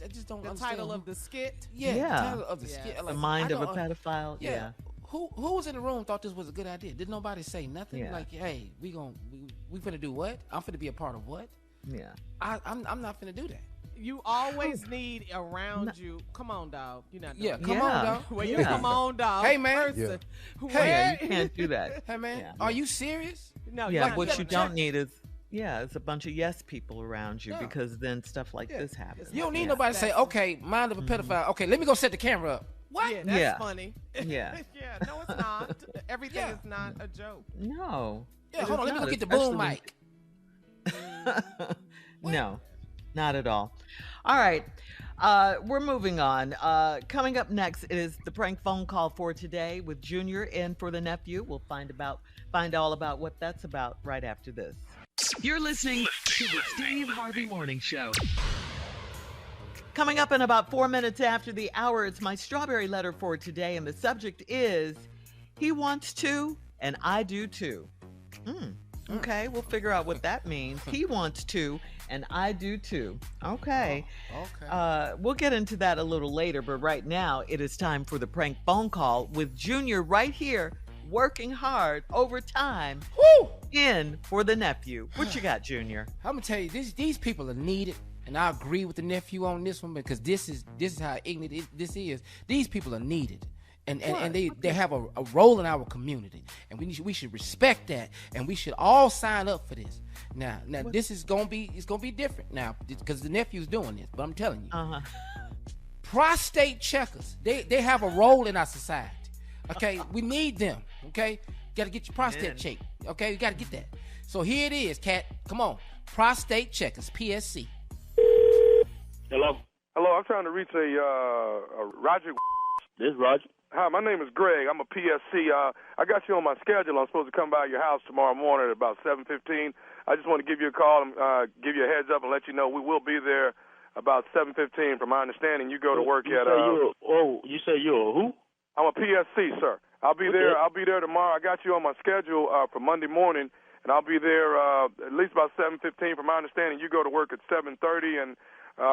just don't understand. The title of the skit? Yeah, the title of the skit. Like, the mind of a pedophile. Yeah. Who was in the room thought this was a good idea? Did nobody say nothing? Yeah. Like, hey, we finna do what? I'm finna be a part of what? Yeah. I'm not finna do that. You always need around you. Come on, dog. You're not. Yeah, come on, dog. Well, you come on, dog. Hey, man. Person. Hey, you can't do that. Hey, man. Are you serious? No. Yeah. What you don't need is. Yeah, it's a bunch of yes people around you because then stuff like this happens. You don't need nobody to say, okay, mind of a pedophile. Okay, let me go set the camera up. What? Yeah, that's funny. Yeah. Yeah, no, it's not. Everything is not a joke. No. Yeah, hold on. Let me go get the boom mic. No, not at all. All right. We're moving on. Coming up next is the prank phone call for today with Junior in for the nephew. We'll find all about what that's about right after this. You're listening to the Steve Harvey Morning Show. Coming up in about 4 minutes after the hour, it's my strawberry letter for today, and the subject is, he wants to, and I do too. Okay, we'll figure out what that means. He wants to, and I do too. Okay. We'll get into that a little later, but right now, it is time for the prank phone call with Junior right here, working hard overtime. In for the nephew. What you got, Junior? I'm gonna tell you, these people are needed, and I agree with the nephew on this one because this is how ignorant this is. These people are needed, and they have a role in our community, and we should respect that, and we should all sign up for this. Now this is gonna be different now because the nephew's doing this, but I'm telling you, prostate checkers, they have a role in our society. Okay, we need them. Okay. Got to get your prostate checked. Okay, you got to get that. So here it is, Cat. Come on. Prostate checkers, PSC. Hello, I'm trying to reach a Roger. This is Roger. Hi, my name is Greg. I'm a PSC. I got you on my schedule. I'm supposed to come by your house tomorrow morning at about 7:15. I just want to give you a call and give you a heads up and let you know we will be there about 7:15. From my understanding, you go to work at. You say you're a who? I'm a PSC, sir. I'll be there. I'll be there tomorrow. I got you on my schedule for Monday morning, and I'll be there at least about 7:15. From my understanding, you go to work at 7:30, and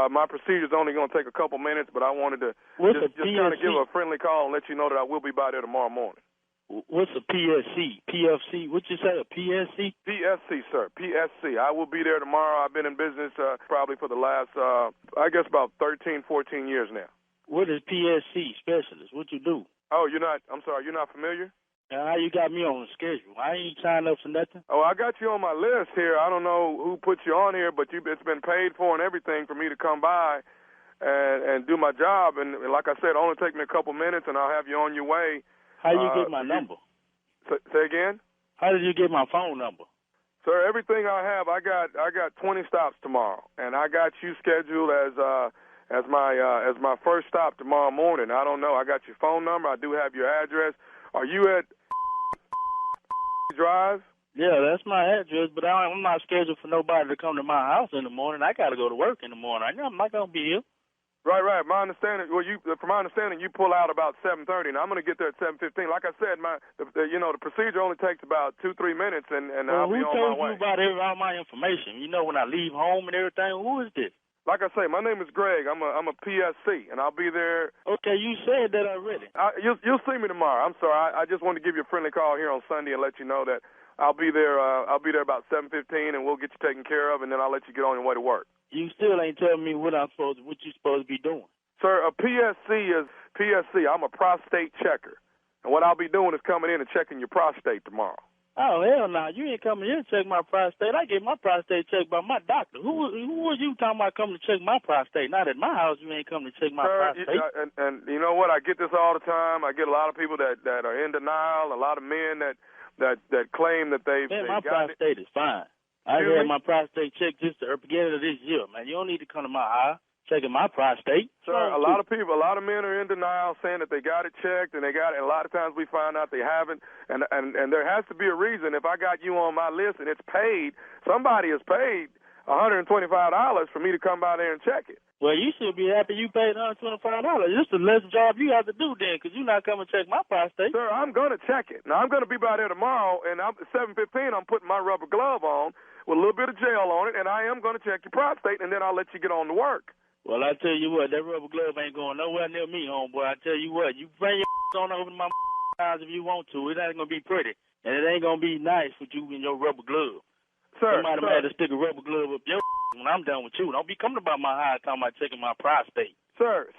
my procedure's only going to take a couple minutes. But I wanted to just kind of give a friendly call and let you know that I will be by there tomorrow morning. What's a PSC? PFC? What you say? A PSC? PSC, sir. PSC. I will be there tomorrow. I've been in business probably for the last, I guess, about 13, 14 years now. What is PSC specialist? What you do? Oh, I'm sorry, you're not familiar? How you got me on the schedule? I ain't signed up for nothing. Oh, I got you on my list here. I don't know who put you on here, but it's been paid for and everything for me to come by and do my job. And like I said, it'll only take me a couple minutes, and I'll have you on your way. How you get my number? Say again? How did you get my phone number? Sir, everything I have, I got 20 stops tomorrow, and I got you scheduled as my first stop tomorrow morning. I don't know. I got your phone number. I do have your address. Are you at Drive? Yeah, that's my address, but I'm not scheduled for nobody to come to my house in the morning. I got to go to work in the morning. I'm not going to be here. Right. My understanding, from my understanding, you pull out about 7:30, and I'm going to get there at 7:15. Like I said, the procedure only takes about 2-3 minutes, and I'll be on my way. Who told you about all my information? You know, when I leave home and everything, who is this? Like I say, my name is Greg. I'm a PSC, and I'll be there. Okay, you said that already. You'll see me tomorrow. I'm sorry. I just wanted to give you a friendly call here on Sunday and let you know that I'll be there. I'll be there about 7:15, and we'll get you taken care of, and then I'll let you get on your way to work. You still ain't telling me what you're supposed to be doing. Sir, a PSC is PSC. I'm a prostate checker, and what I'll be doing is coming in and checking your prostate tomorrow. Oh, hell no. You ain't coming here to check my prostate. I get my prostate checked by my doctor. Who are you talking about coming to check my prostate? Not at my house. You ain't coming to check my prostate. And you know what? I get this all the time. I get a lot of people that are in denial, a lot of men that claim that they've my prostate is fine. I had my prostate checked just at the beginning of this year, man. You don't need to come to my house checking my prostate. Sir, a lot of men are in denial, saying that they got it checked, and they got it. And a lot of times we find out they haven't, and there has to be a reason. If I got you on my list and it's paid, somebody has paid $125 for me to come by there and check it. Well, you should be happy you paid $125. This is the less job you have to do then, because you're not coming to check my prostate. Sir, I'm going to check it. Now, I'm going to be by there tomorrow, and at 7:15, I'm putting my rubber glove on with a little bit of gel on it, and I am going to check your prostate, and then I'll let you get on to work. Well, I tell you what, that rubber glove ain't going nowhere near me, homeboy. I tell you what, you bring your on over to my house if you want to. It ain't going to be pretty, and it ain't going to be nice with you in your rubber glove. Sir, somebody might have to stick a rubber glove up your when I'm done with you. Don't be coming about my house talking about checking my prostate. Sir,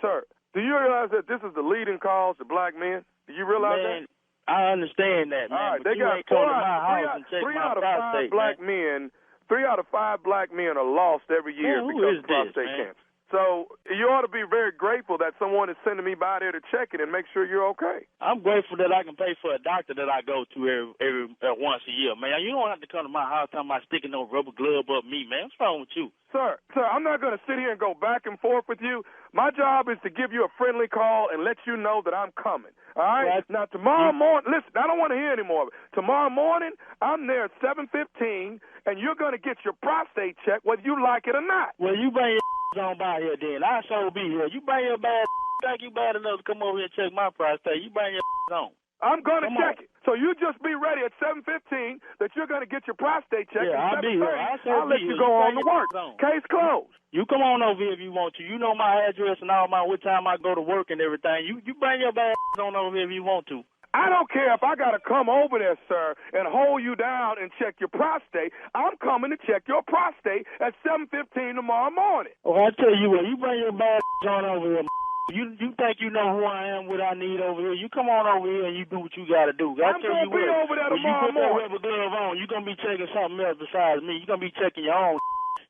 do you realize that this is the leading cause to black men? Do you realize that? I understand that, man. All right, but they you got ain't come to my house and check my prostate, man. 3 out of 5 black men are lost every year because of prostate cancer. So you ought to be very grateful that someone is sending me by there to check it and make sure you're okay. I'm grateful that I can pay for a doctor that I go to every once a year, man. You don't have to come to my house talking about sticking no rubber glove up me, man. What's wrong with you? Sir, I'm not going to sit here and go back and forth with you. My job is to give you a friendly call and let you know that I'm coming. All right? Now, tomorrow morning, listen, I don't want to hear anymore. Tomorrow morning, I'm there at 7:15, and you're going to get your prostate checked whether you like it or not. Well, you bring your on by here then. I sure be here. You bring your bad think you bad enough to come over here and check my prostate. You bring your on. I'm going to check it. So you just be ready at 7:15 that you're going to get your prostate checked. Yeah, I'll be here. I'll let you go on to work. Case closed. You come on over here if you want to. You know my address and all what time I go to work and everything. You bring your bad on over here if you want to. I don't care if I got to come over there, sir, and hold you down and check your prostate. I'm coming to check your prostate at 7:15 tomorrow morning. Oh, I tell you what, you bring your bad on over here. You think you know who I am, what I need over here. You come on over here and you do what you got to do. I'm going to be over there tomorrow morning. You put that rubber glove on, you're going to be checking something else besides me. You're going to be checking your own.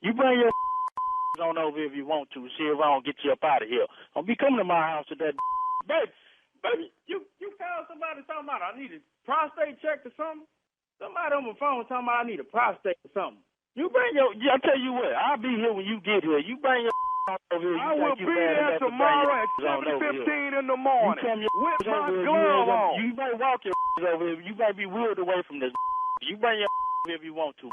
You bring your on over here if you want to. See if I don't get you up out of here. Don't be coming to my house with that. Baby, you found somebody talking about I need a prostate check or something? Somebody on my phone talking about I need a prostate or something. You bring your, I tell you what, I'll be here when you get here. You bring your over here. I will be there tomorrow at 7:15 in the morning with my glove on. You might walk your over here. You might be wheeled away from this. You bring your here if you want to.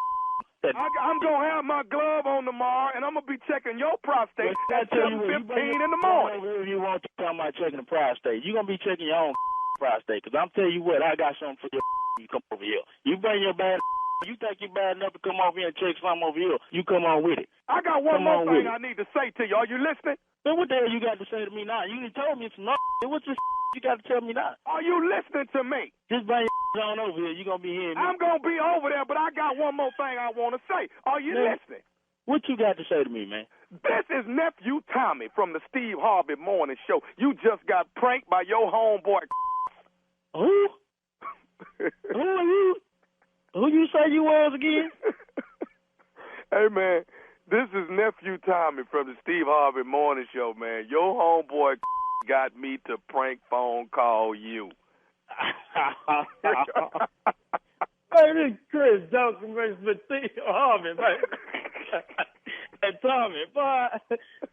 I'm going to have my glove on tomorrow, and I'm going to be checking your prostate at 7:15 in the morning. If you want to talk about checking the prostate, you're going to be checking your own prostate, because I'm telling you what, I got something for you. You come over here. You bring your bad. You think you're bad enough to come over here and check something over here, you come on with it. I got one more thing I need to say to you. Are you listening? Then what the hell you got to say to me now? You told me it's not. What's this you got to tell me now? Are you listening to me? Just bring your on over here. You're going to be hearing me. I'm going to be over there, but I got one more thing I want to say. Are you listening? What you got to say to me, man? This is Nephew Tommy from the Steve Harvey Morning Show. You just got pranked by your homeboy. Who? say you was again? Hey, man, this is Nephew Tommy from the Steve Harvey Morning Show, man. Your homeboy got me to prank phone call you. Hey, this is Chris Johnson versus Steve Harvey, man. Hey, Tommy, boy,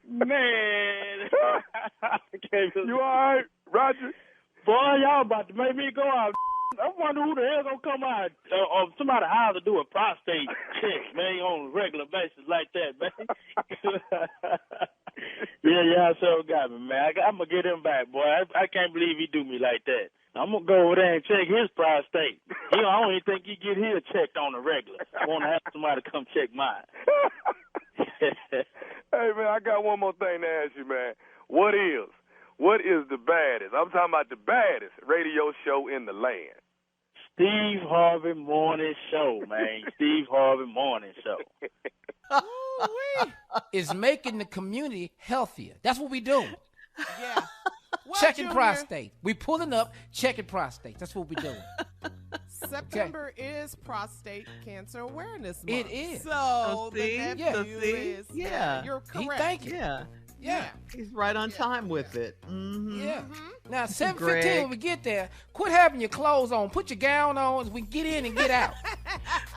man. You all right, Roger? Boy, y'all about to make me go out. I wonder who the hell gonna come out of somebody's house to do a prostate check, man, on a regular basis like that, man. yeah, I sure got me, man. I'm gonna get him back, boy. I can't believe he do me like that. I'm gonna go over there and check his prostate. I don't even think he get his checked on the regular. I want to have somebody come check mine. Hey, man, I got one more thing to ask you, man. What is the baddest? I'm talking about the baddest radio show in the land. Steve Harvey Morning Show, man. Steve Harvey Morning Show. Is making the community healthier. That's what we do. Yeah. Well, checking Junior, prostate. We pulling up, checking prostate. That's what we doing. September is Prostate Cancer Awareness Month. It is. So see? the nephew is, Yeah. you're He correct. thank you. Yeah. He's right on time with it. Yeah. Now, Greg. 7:15 when we get there, quit having your clothes on. Put your gown on as we get in and get out.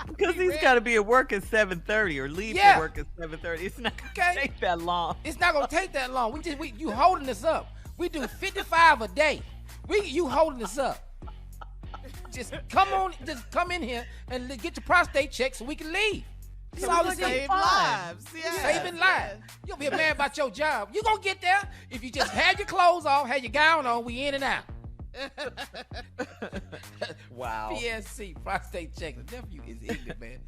Because he's got to be at work at 7:30 or leave Yeah. for work at 7:30. It's not going to take that long. It's not gonna take that long. You holding us up. We do 55 a day. You holding us up. Just come in here and get your prostate checked so we can leave. That's all it's Save lives. Yeah. Saving lives. You'll be mad about your job. You gonna get there if you just have your clothes off, have your gown on, we in and out. Wow. PSC, prostate check. The nephew is ignorant, man.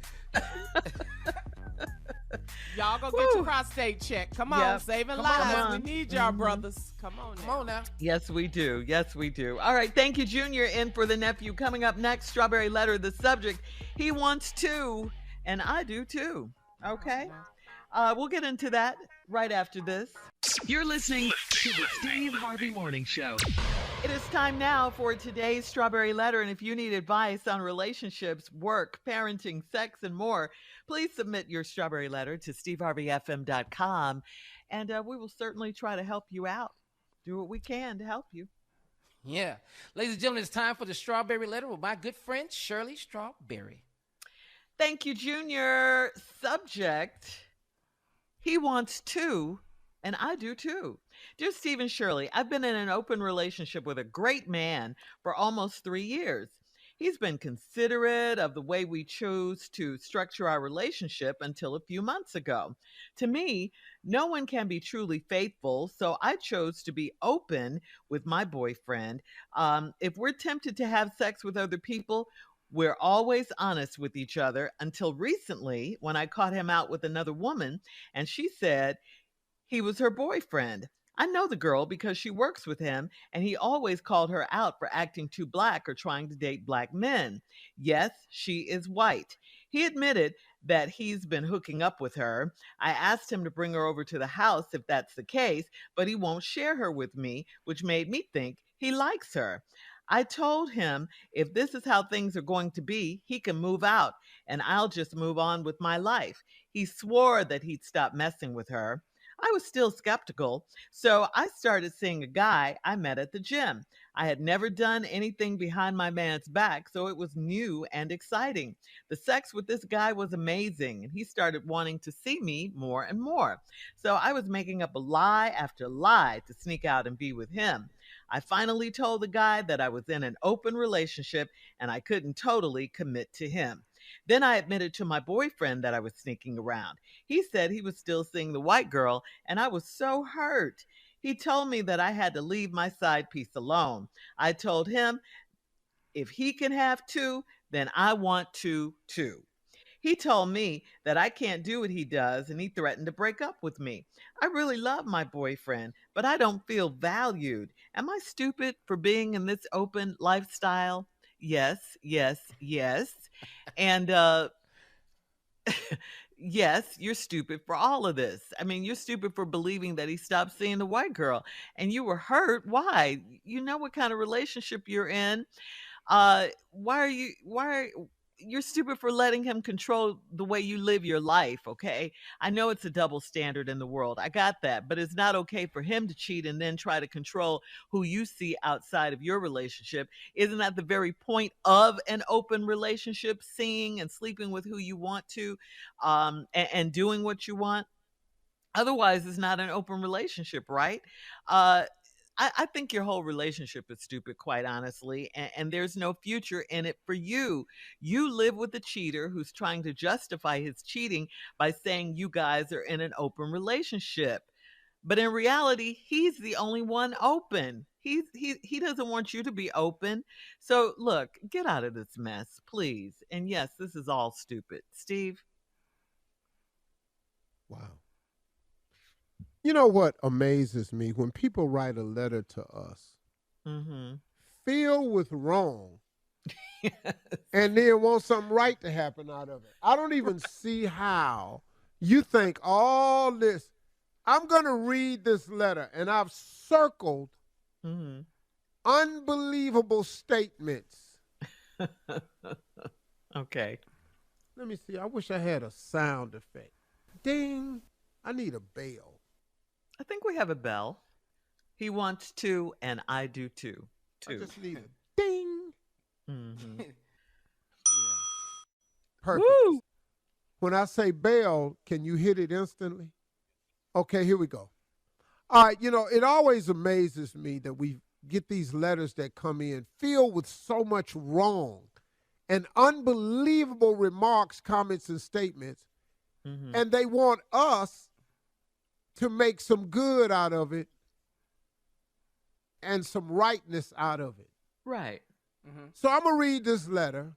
Y'all go get your prostate checked. Come on, Yep. saving Come lives. on. We need y'all, brothers. Come on now. Come on now. Yes, we do. Yes, we do. All right. Thank you, Junior, in for the nephew. Coming up next, Strawberry Letter. The subject, he wants to, and I do too. Okay. We'll get into that right after this. You're listening to the Steve Harvey Morning Show. It is time now for today's Strawberry Letter. And if you need advice on relationships, work, parenting, sex, and more, please submit your Strawberry Letter to steveharveyfm.com. And we will certainly try to help you out. Do what we can to help you. Yeah. Ladies and gentlemen, it's time for the Strawberry Letter with my good friend, Shirley Strawberry. Thank you, Junior. Subject, he wants to, and I do too. Dear Steve and Shirley, I've been in an open relationship with a great man for almost 3 years. He's been considerate of the way we chose to structure our relationship until a few months ago. To me, no one can be truly faithful, so I chose to be open with my boyfriend. If we're tempted to have sex with other people, we're always honest with each other until recently when I caught him out with another woman and she said he was her boyfriend. I know the girl because she works with him and he always called her out for acting too black or trying to date black men. Yes, she is white. He admitted that he's been hooking up with her. I asked him to bring her over to the house if that's the case, but he won't share her with me, which made me think he likes her. I told him if this is how things are going to be, he can move out and I'll just move on with my life. He swore that he'd stop messing with her. I was still skeptical, so I started seeing a guy I met at the gym. I had never done anything behind my man's back, so it was new and exciting. The sex with this guy was amazing, and he started wanting to see me more and more. So I was making up a lie after lie to sneak out and be with him. I finally told the guy that I was in an open relationship and I couldn't totally commit to him. Then I admitted to my boyfriend that I was sneaking around. He said he was still seeing the white girl, and I was so hurt. He told me that I had to leave my side piece alone. I told him if he can have two, then I want to too. He told me that I can't do what he does, and he threatened to break up with me. I really love my boyfriend, but I don't feel valued. Am I stupid for being in this open lifestyle? Yes, yes, yes. And yes, you're stupid for all of this. I mean, you're stupid for believing that he stopped seeing the white girl and you were hurt. Why? You know what kind of relationship you're in. Why you're stupid for letting him control the way you live your life, okay? I know it's a double standard in the world. I got that. But it's not okay for him to cheat and then try to control who you see outside of your relationship. Isn't that the very point of an open relationship? Seeing and sleeping with who you want to, and doing what you want? Otherwise, it's not an open relationship, right? Uh, I think your whole relationship is stupid, quite honestly, and there's no future in it for you. You live with a cheater who's trying to justify his cheating by saying you guys are in an open relationship. But in reality, he's the only one open. He doesn't want you to be open. So look, get out of this mess, please. And yes, this is all stupid. Steve? Wow. You know what amazes me? When people write a letter to us filled with wrong and then want something right to happen out of it. I don't even see how you think all this. I'm going to read this letter, and I've circled unbelievable statements. Okay. Let me see. I wish I had a sound effect. Ding. I need a bell. I think we have a bell. He wants to, and I do too. I just need a ding. Yeah. Perfect. Woo! When I say bell, can you hit it instantly? Okay, here we go. All right, it always amazes me that we get these letters that come in filled with so much wrong and unbelievable remarks, comments, and statements, and they want us to make some good out of it and some rightness out of it. Right. So I'm going to read this letter.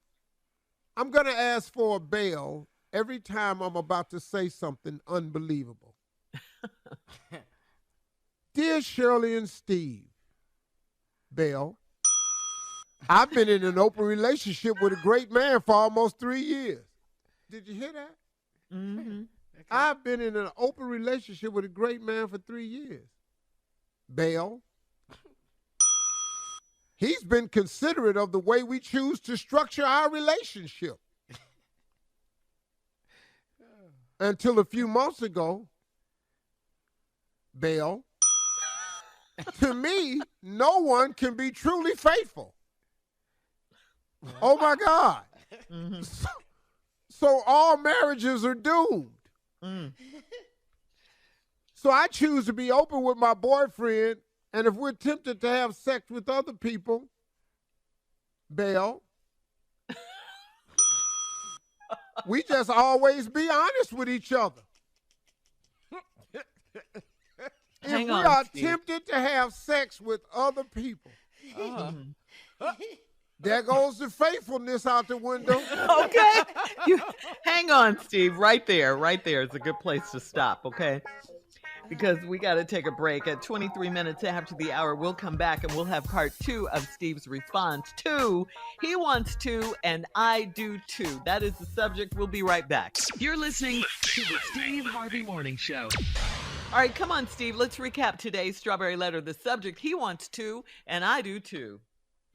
I'm going to ask for a bell every time I'm about to say something unbelievable. Dear Shirley and Steve, bell, I've been in an open relationship with a great man for almost 3 years. Did you hear that? I've been in an open relationship with a great man for 3 years. Bell, he's been considerate of the way we choose to structure our relationship. Until a few months ago, Bell, to me, no one can be truly faithful. Oh my God. So all marriages are doomed. So I choose to be open with my boyfriend, and if we're tempted to have sex with other people, Bell, we just always be honest with each other. If we are tempted to have sex with other people, there goes the faithfulness out the window. Okay. Hang on, Steve. Right there is a good place to stop, okay? Because we got to take a break. At 23 minutes after the hour, we'll come back and we'll have part 2 of Steve's response to He Wants To and I Do Too. That is the subject. We'll be right back. You're listening to the Steve Harvey Morning Show. All right, come on, Steve. Let's recap today's Strawberry Letter. The subject, He Wants To and I Do Too.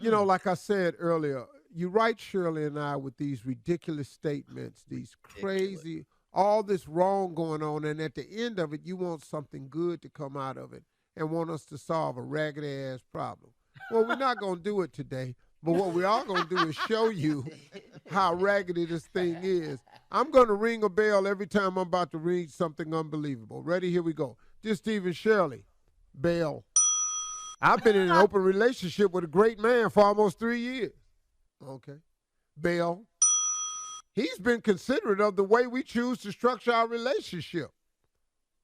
Like I said earlier, you write Shirley and I with these ridiculous statements, these crazy, all this wrong going on, and at the end of it, you want something good to come out of it and want us to solve a raggedy-ass problem. Well, we're not going to do it today, but what we are going to do is show you how raggedy this thing is. I'm going to ring a bell every time I'm about to read something unbelievable. Ready? Here we go. Dear Steve and Shirley, bell. I've been in an open relationship with a great man for almost 3 years. Okay. Bell, he's been considerate of the way we choose to structure our relationship.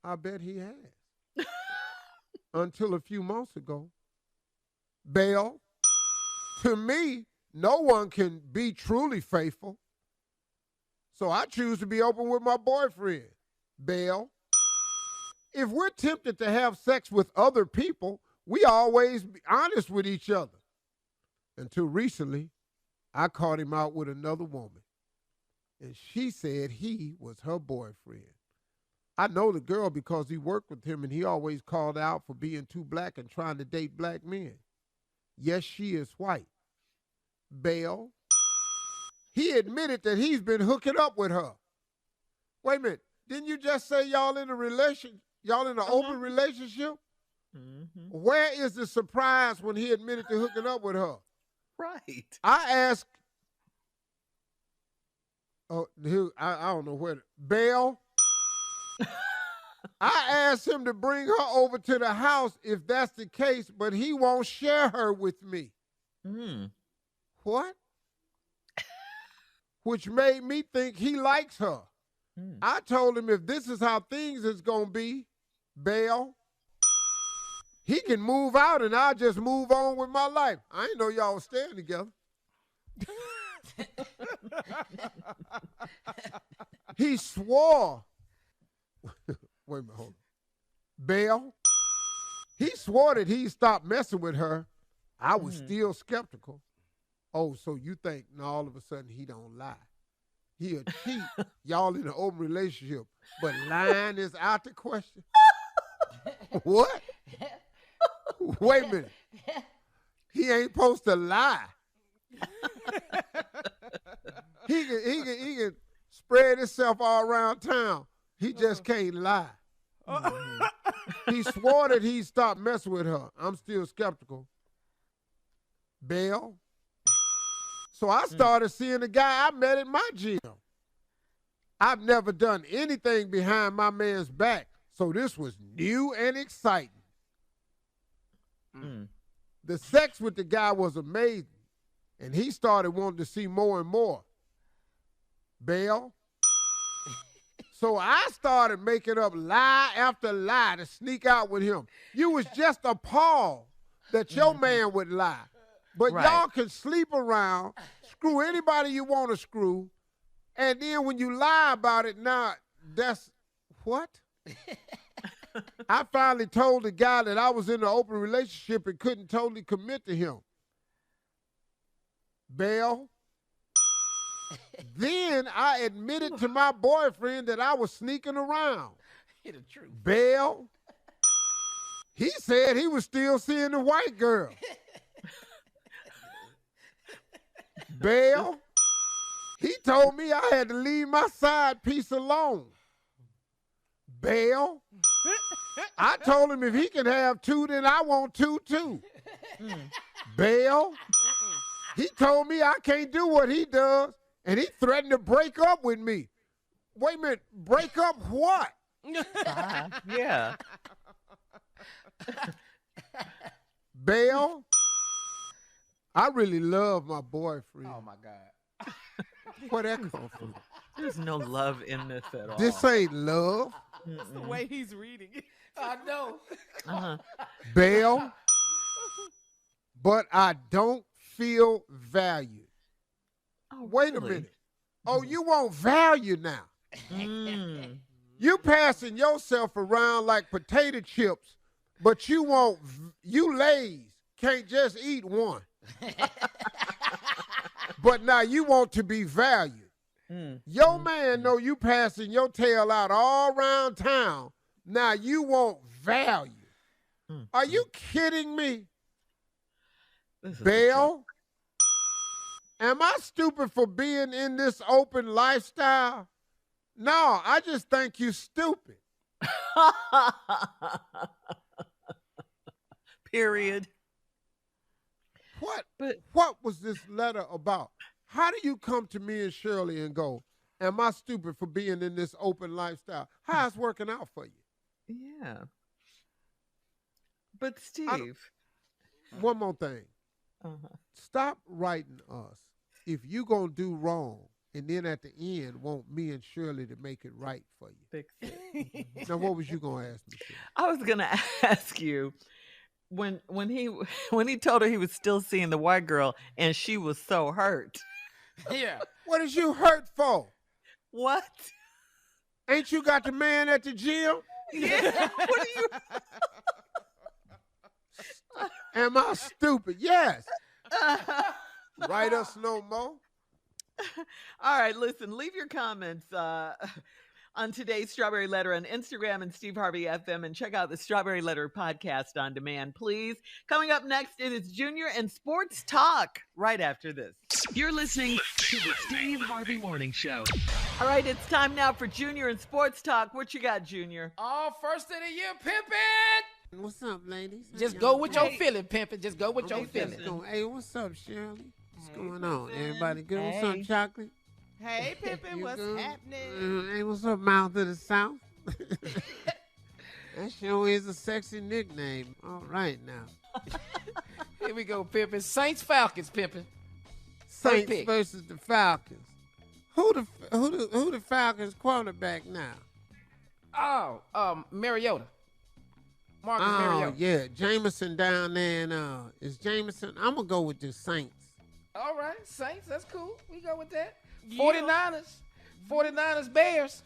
I bet he has. Until a few months ago. Bell, to me, no one can be truly faithful. So I choose to be open with my boyfriend. Bell, if we're tempted to have sex with other people, we always be honest with each other. Until recently, I caught him out with another woman. And she said he was her boyfriend. I know the girl because he worked with him and he always called out for being too black and trying to date black men. Yes, she is white. Bell, he admitted that he's been hooking up with her. Wait a minute. Didn't you just say y'all in a relation? Y'all in an open relationship? Mm-hmm. Where is the surprise when he admitted to hooking up with her? Right. I asked, I don't know where, Bell. I asked him to bring her over to the house if that's the case, but he won't share her with me. What? Which made me think he likes her. I told him if this is how things is going to be, Bell, he can move out and I'll just move on with my life. I ain't know y'all was staying together. He swore. Wait a minute, hold on. Bell, he swore that he stopped messing with her. I was still skeptical. Oh, so you think now all of a sudden he don't lie. He a cheat. Y'all in an open relationship, but lying is out the question. What? Wait a minute. He ain't supposed to lie. He can spread himself all around town. He just can't lie. He swore that he stopped messing with her. I'm still skeptical. Bell. So I started seeing the guy I met at my gym. I've never done anything behind my man's back, so this was new and exciting. The sex with the guy was amazing, and he started wanting to see more and more. Bell. So I started making up lie after lie to sneak out with him. You was just appalled that your man would lie. But y'all can sleep around, screw anybody you want to screw, and then when you lie about it, now that's what? I finally told the guy that I was in an open relationship and couldn't totally commit to him. Bell. Then I admitted to my boyfriend that I was sneaking around. Hear the truth. Bell. He said he was still seeing the white girl. Bell. He told me I had to leave my side piece alone. Bell. I told him if he can have two, then I want two too. Bell. He told me I can't do what he does, and he threatened to break up with me. Wait a minute, break up what? Yeah. Bell. I really love my boyfriend. Oh, my God. Where that come from? There's no love in this at all. This ain't love. That's the way he's reading it. I know. Bell. But I don't feel valued. Oh, wait really? a minute. Oh, you want value now. You passing yourself around like potato chips, but you Lays can't just eat one. But now you want to be valued. Your man know you passing your tail out all around town. Now you want value. Are you kidding me? Bell? Am I stupid for being in this open lifestyle? No, I just think you stupid. Period. What was this letter about? How do you come to me and Shirley and go, am I stupid for being in this open lifestyle? How's it working out for you? Yeah. But Steve. One more thing. Stop writing us if you going to do wrong and then at the end want me and Shirley to make it right for you. Fix it. Now, what was you going to ask me, Shirley? I was going to ask you, when he told her he was still seeing the white girl and she was so hurt. Yeah. What is you hurt for? What? Ain't you got the man at the gym? Yeah. What are you? Am I stupid? Yes. Write us no more. All right, listen, leave your comments on today's Strawberry Letter on Instagram and Steve Harvey FM, and check out the Strawberry Letter podcast on demand, please. Coming up next, it is Junior and Sports Talk right after this. You're listening to the Steve Harvey Morning Show. All right, it's time now for Junior and Sports Talk. What you got, Junior? Oh, first of the year, pimpin'! What's up, ladies? Just go with your feeling, pimpin'. Just go with your feeling. Hey, what's up, Shirley? What's going on? Everybody good? What's up, Chocolate? Hey, Pippin, what's happening? Hey, what's up, Mouth of the South? That sure is a sexy nickname. All right, now. Here we go, pimpin'. Saints Falcons, pimpin'. Saints versus the Falcons. Who the Falcons quarterback now? Oh, Mariota. Marcus Mariota. Yeah, Jameson down there, and is Jameson? I'm gonna go with the Saints. All right, Saints. That's cool. We go with that. 49ers, Bears.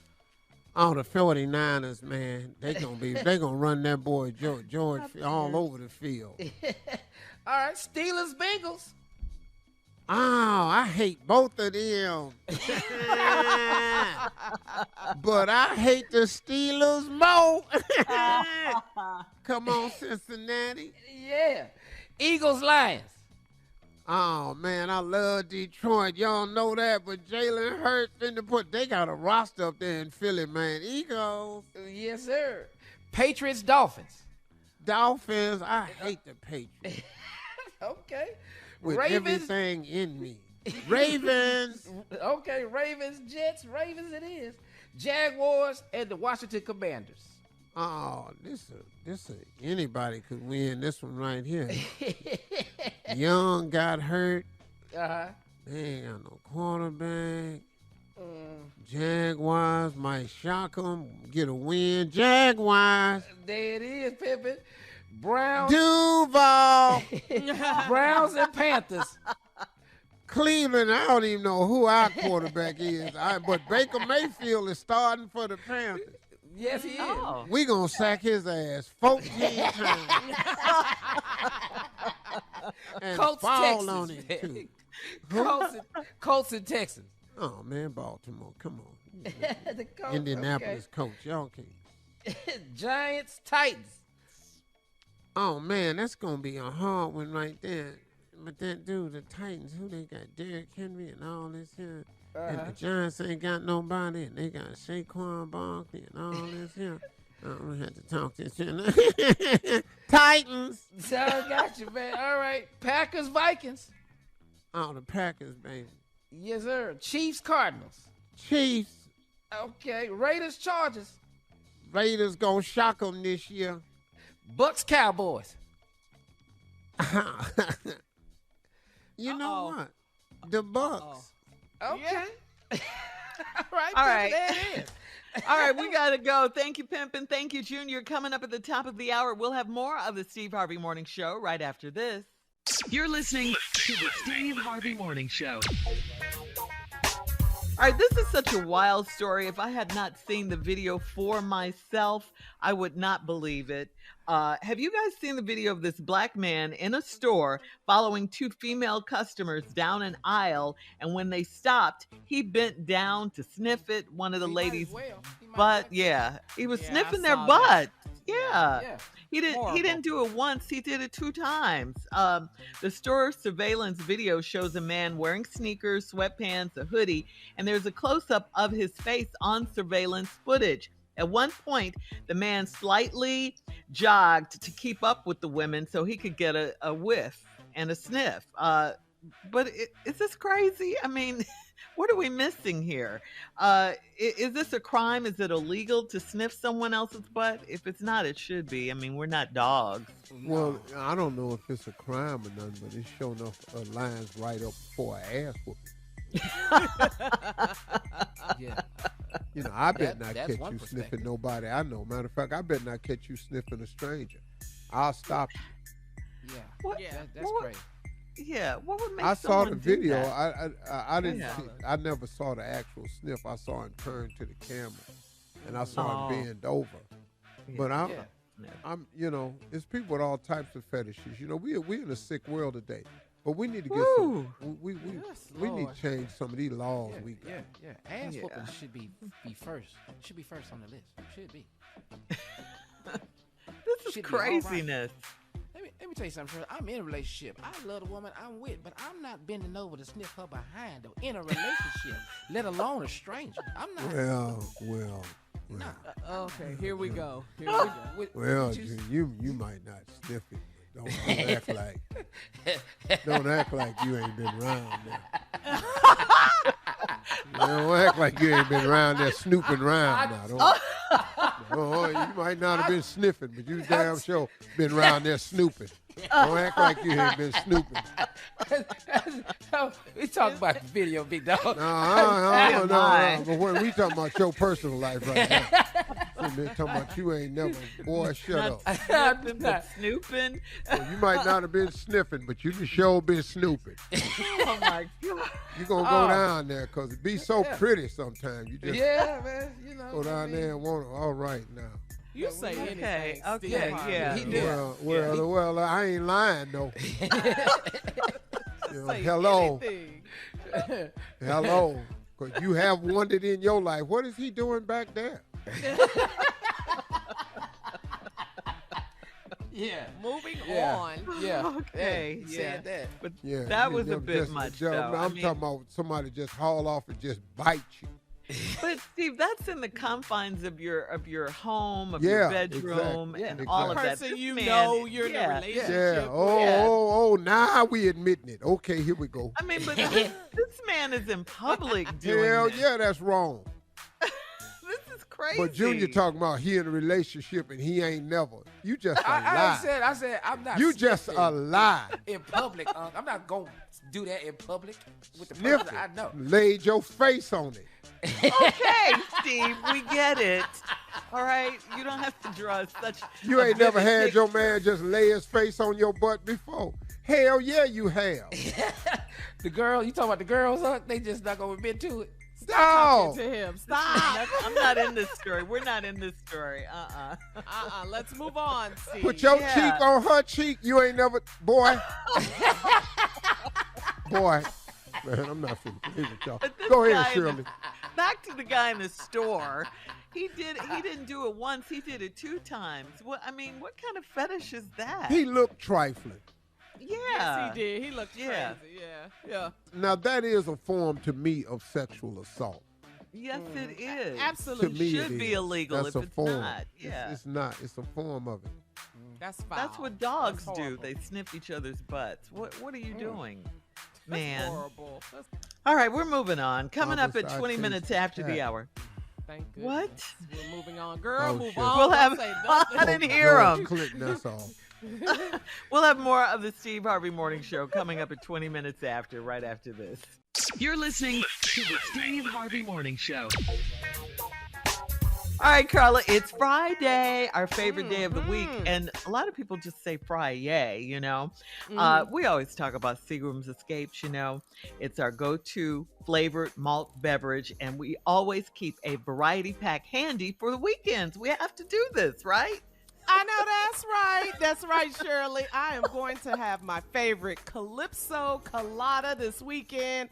Oh, the 49ers, man. They gonna run that boy George all over the field. All right, Steelers, Bengals. Oh, I hate both of them. But I hate the Steelers more. Come on, Cincinnati. Yeah. Eagles, Lions. Oh, man, I love Detroit. Y'all know that, but Jalen Hurts they got a roster up there in Philly, man. Eagles. Yes, sir. Patriots, Dolphins. Dolphins, I hate the Patriots. Okay. With Ravens. everything in me. Ravens. Okay, Ravens, Jets, Ravens it is. Jaguars and the Washington Commanders. Oh, this anybody could win this one right here. Young got hurt. Uh-huh. They ain't got no quarterback. Jaguars might shock them, get a win. Jaguars. There it is, Pippin. Browns. Duval. Browns and Panthers. Cleveland, I don't even know who our quarterback is. But Baker Mayfield is starting for the Panthers. Yes, he is. We gonna sack his ass 14 times. And Colts, fall Texans. on him, too. Colts and Texans. Oh, man, Baltimore, come on. The Colts, Indianapolis coach, y'all can't. Giants, Titans. Oh, man, that's going to be a hard one right there. But that dude, the Titans, who they got? Derrick Henry and all this here. And the Giants ain't got nobody. And they got Saquon Barkley and all this here. I'm going to have to talk this shit. Titans. So I got you, man. All right. Packers, Vikings. Oh, the Packers, baby. Yes, sir. Chiefs, Cardinals. Chiefs. Okay. Raiders, Chargers. Raiders going to shock them this year. Bucks, Cowboys. You know what? The Bucks. Okay. Yeah. All right. There it is. All right, we got to go. Thank you, Pimpin'. Thank you, Junior. Coming up at the top of the hour, we'll have more of the Steve Harvey Morning Show right after this. You're listening to the Steve Harvey Morning Show. All right, this is such a wild story. If I had not seen the video for myself, I would not believe it. Have you guys seen the video of this black man in a store following two female customers down an aisle? And when they stopped, he bent down to sniff it. One of the ladies' butt. Yeah, he was sniffing their butt. Yeah. He didn't do it once. He did it 2 times. The store surveillance video shows a man wearing sneakers, sweatpants, a hoodie, and there's a close-up of his face on surveillance footage. At one point, the man slightly jogged to keep up with the women so he could get a whiff and a sniff. But is this crazy? I mean, what are we missing here? Is this a crime? Is it illegal to sniff someone else's butt? If it's not, it should be. I mean, we're not dogs. Well, I don't know if it's a crime or nothing, but it's showing enough lines right up for an ass whooping. Yeah. You know, I bet not that's catch one you perspective. sniffing nobody I know. Matter of fact, I bet not catch you sniffing a stranger. I'll stop you. Yeah. What? Yeah. That's crazy. Yeah, what would make I saw the someone do video. that? I didn't. Yeah. See, I never saw the actual sniff. I saw him turn to the camera, and I saw him bend over. But I'm, you know, it's people with all types of fetishes. You know, we in a sick world today. But we need to get some. We need change some of these laws we got. Ass whooping should be first. Should be first on the list. Should be. This is craziness. Let me tell you something, Shirley. I'm in a relationship. I love the woman I'm with, but I'm not bending over to sniff her behind though. In a relationship, let alone a stranger. I'm not. Well. Okay, here we go. Well, you might not sniff it. Don't act like you ain't been around there. Don't act like you ain't been around there snooping around now. You might not have been sniffing, but you damn sure been around there snooping. Don't act like you ain't been snooping. We talk about the video, big dog. No. But when we talking about your personal life right now. We're talking about you ain't never, boy, shut up. Snooping. Well, you might not have been sniffing, but you can sure been snooping. Oh, my God. You're going to go down there because it be so pretty sometimes. You just man. Go down there and want to, all right now. You say anything. Okay, yeah. He did. Well, I ain't lying, though. Hello. Hello. Because you have wondered in your life, what is he doing back there? Moving on. Okay. Said that. But that was a bit much, though. I'm talking about somebody just haul off and just bite you. But Steve, that's in the confines of your home, of your bedroom, and all of that. Person you're in a relationship. Now we admitting it. Okay, here we go. I mean, but this man is in public doing this. Yeah, that's wrong. This is crazy. But Junior talking about he in a relationship and he ain't never. You just a lie. I said I'm not. You just a lie. In public, I'm not gonna do that in public with the Sniff person it. I know. Laid your face on it. Okay, Steve, we get it. All right, you don't have to draw such. You ain't never had your man just lay his face on your butt before. Hell yeah, you have. The girl, you talking about the girls? They just not gonna admit to it. Stop to him. Stop. I'm not in this story. We're not in this story. Let's move on, Steve. Put your cheek on her cheek. You ain't never, boy. Boy. Man, I'm not finna play with y'all. Go ahead, Shirley. Back to the guy in the store. He didn't do it once. He did it 2 times. What kind of fetish is that? He looked trifling. Yeah. Yes, he did. He looked crazy. Yeah. Now, that is a form to me of sexual assault. Yes, it is. Absolutely. To me, It should be illegal That's if a it's form. not. Yeah. It's not. It's a form of it. That's foul. That's what dogs That's do. horrible. They sniff each other's butts. What are you doing? That's Man. horrible. All right, we're moving on. Coming up at Homicide 20 case minutes after the hour. Thank goodness. What? We're moving on. Girl, move shit. on. We'll Don't have. say I nothing. didn't hear George him. Clinton, that's all. We'll have more of the Steve Harvey Morning Show coming up at 20 minutes after, right after this. You're listening to the Steve Harvey Morning Show. All right, Carla, it's Friday, our favorite day of the week. And a lot of people just say Friday, you know. We always talk about Seagram's Escapes, you know. It's our go-to flavored malt beverage, and we always keep a variety pack handy for the weekends. We have to do this, right? I know that's right. That's right, Shirley. I am going to have my favorite Calypso Colada this weekend.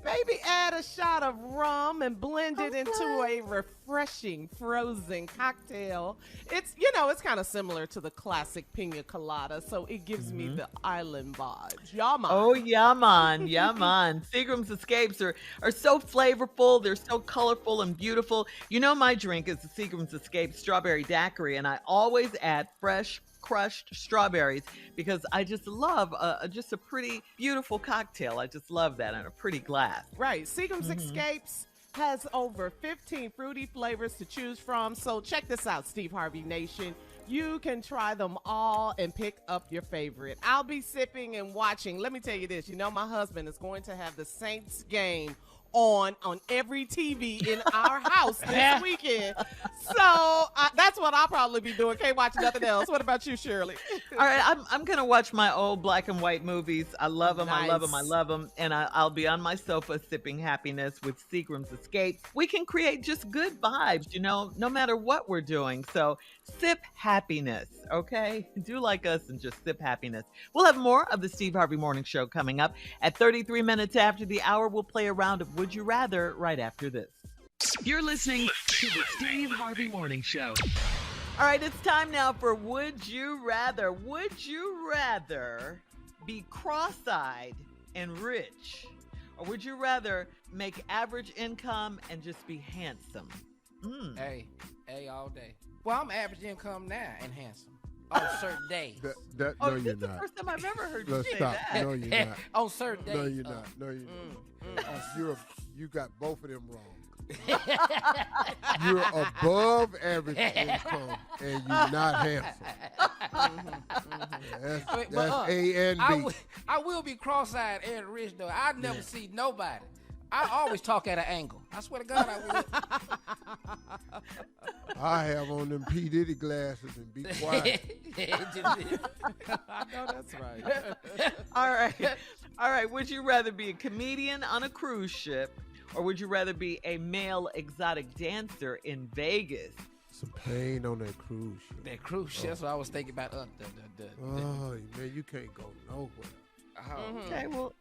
Maybe add a shot of rum and blend it into a refreshing frozen cocktail. It's kind of similar to the classic pina colada, so it gives me the island vibes. Yaman. Oh, yaman, yaman. Seagram's Escapes are so flavorful. They're so colorful and beautiful. You know, my drink is the Seagram's Escapes Strawberry Daiquiri, and I always add fresh crushed strawberries because I just love just a pretty beautiful cocktail. I just love that in a pretty glass. Right. Seagram's Escapes has over 15 fruity flavors to choose from. So check this out, Steve Harvey Nation. You can try them all and pick up your favorite. I'll be sipping and watching. Let me tell you this. You know, my husband is going to have the Saints game on every TV in our house this weekend. So that's what I'll probably be doing. Can't watch nothing else. What about you, Shirley? All right, I'm gonna watch my old black and white movies. I love them. I love them. I love them. And I'll be on my sofa sipping happiness with Seagram's Escape. We can create just good vibes, no matter what we're doing. So sip happiness, okay? Do like us and just sip happiness. We'll have more of the Steve Harvey Morning Show coming up. At 33 minutes after the hour, we'll play a round of Would You Rather right after this. You're listening to the Steve Harvey Morning Show. All right, it's time now for Would You Rather. Would you rather be cross-eyed and rich? Or would you rather make average income and just be handsome? Hey, all day. Well, I'm average income now and handsome. On certain days. No, this you're is the not. first time I've ever heard you Let's say stop. that. No, you're not. On certain days. No, you're not. No, you're not. You got both of them wrong. You're above average income and you're not handsome. That's A and B. I will be cross-eyed and rich, though. I never see nobody. I always talk at an angle. I swear to God, I will. I have on them P. Diddy glasses and be quiet. I know that's right. All right. Would you rather be a comedian on a cruise ship, or would you rather be a male exotic dancer in Vegas? Some pain on that cruise ship. That cruise ship. That's what I was thinking about. Oh, man, you can't go nowhere. Okay, well,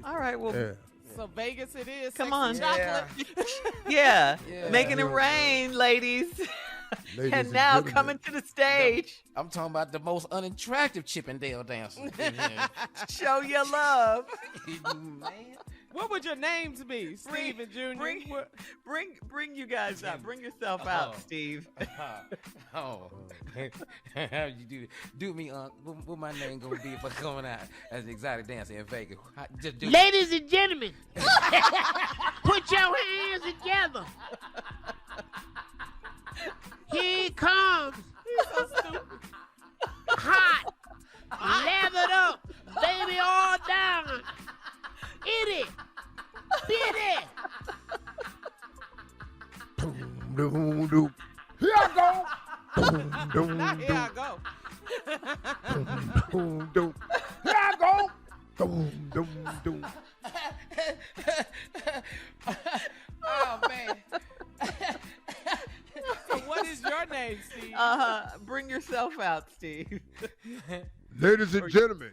all right, well. Yeah. So Vegas it is. Come Sex on. and chocolate. Yeah. Making it rain, ladies. And now coming to the stage. I'm talking about the most unattractive Chippendale dancer. Show your love. Man. What would your names be, Steve and Junior? Bring you guys out. Bring yourself out, Steve. How you do me, what my name gonna be if I'm going out as an exotic dancer in Vegas? Just do Ladies and gentlemen, put your hands together. Here he comes. He's so stupid. Hot, lathered up, baby all down. Itty, bitty. Here I go. Not here I go. Here I go. Oh man. So what is your name, Steve? Bring yourself out, Steve. Ladies and gentlemen.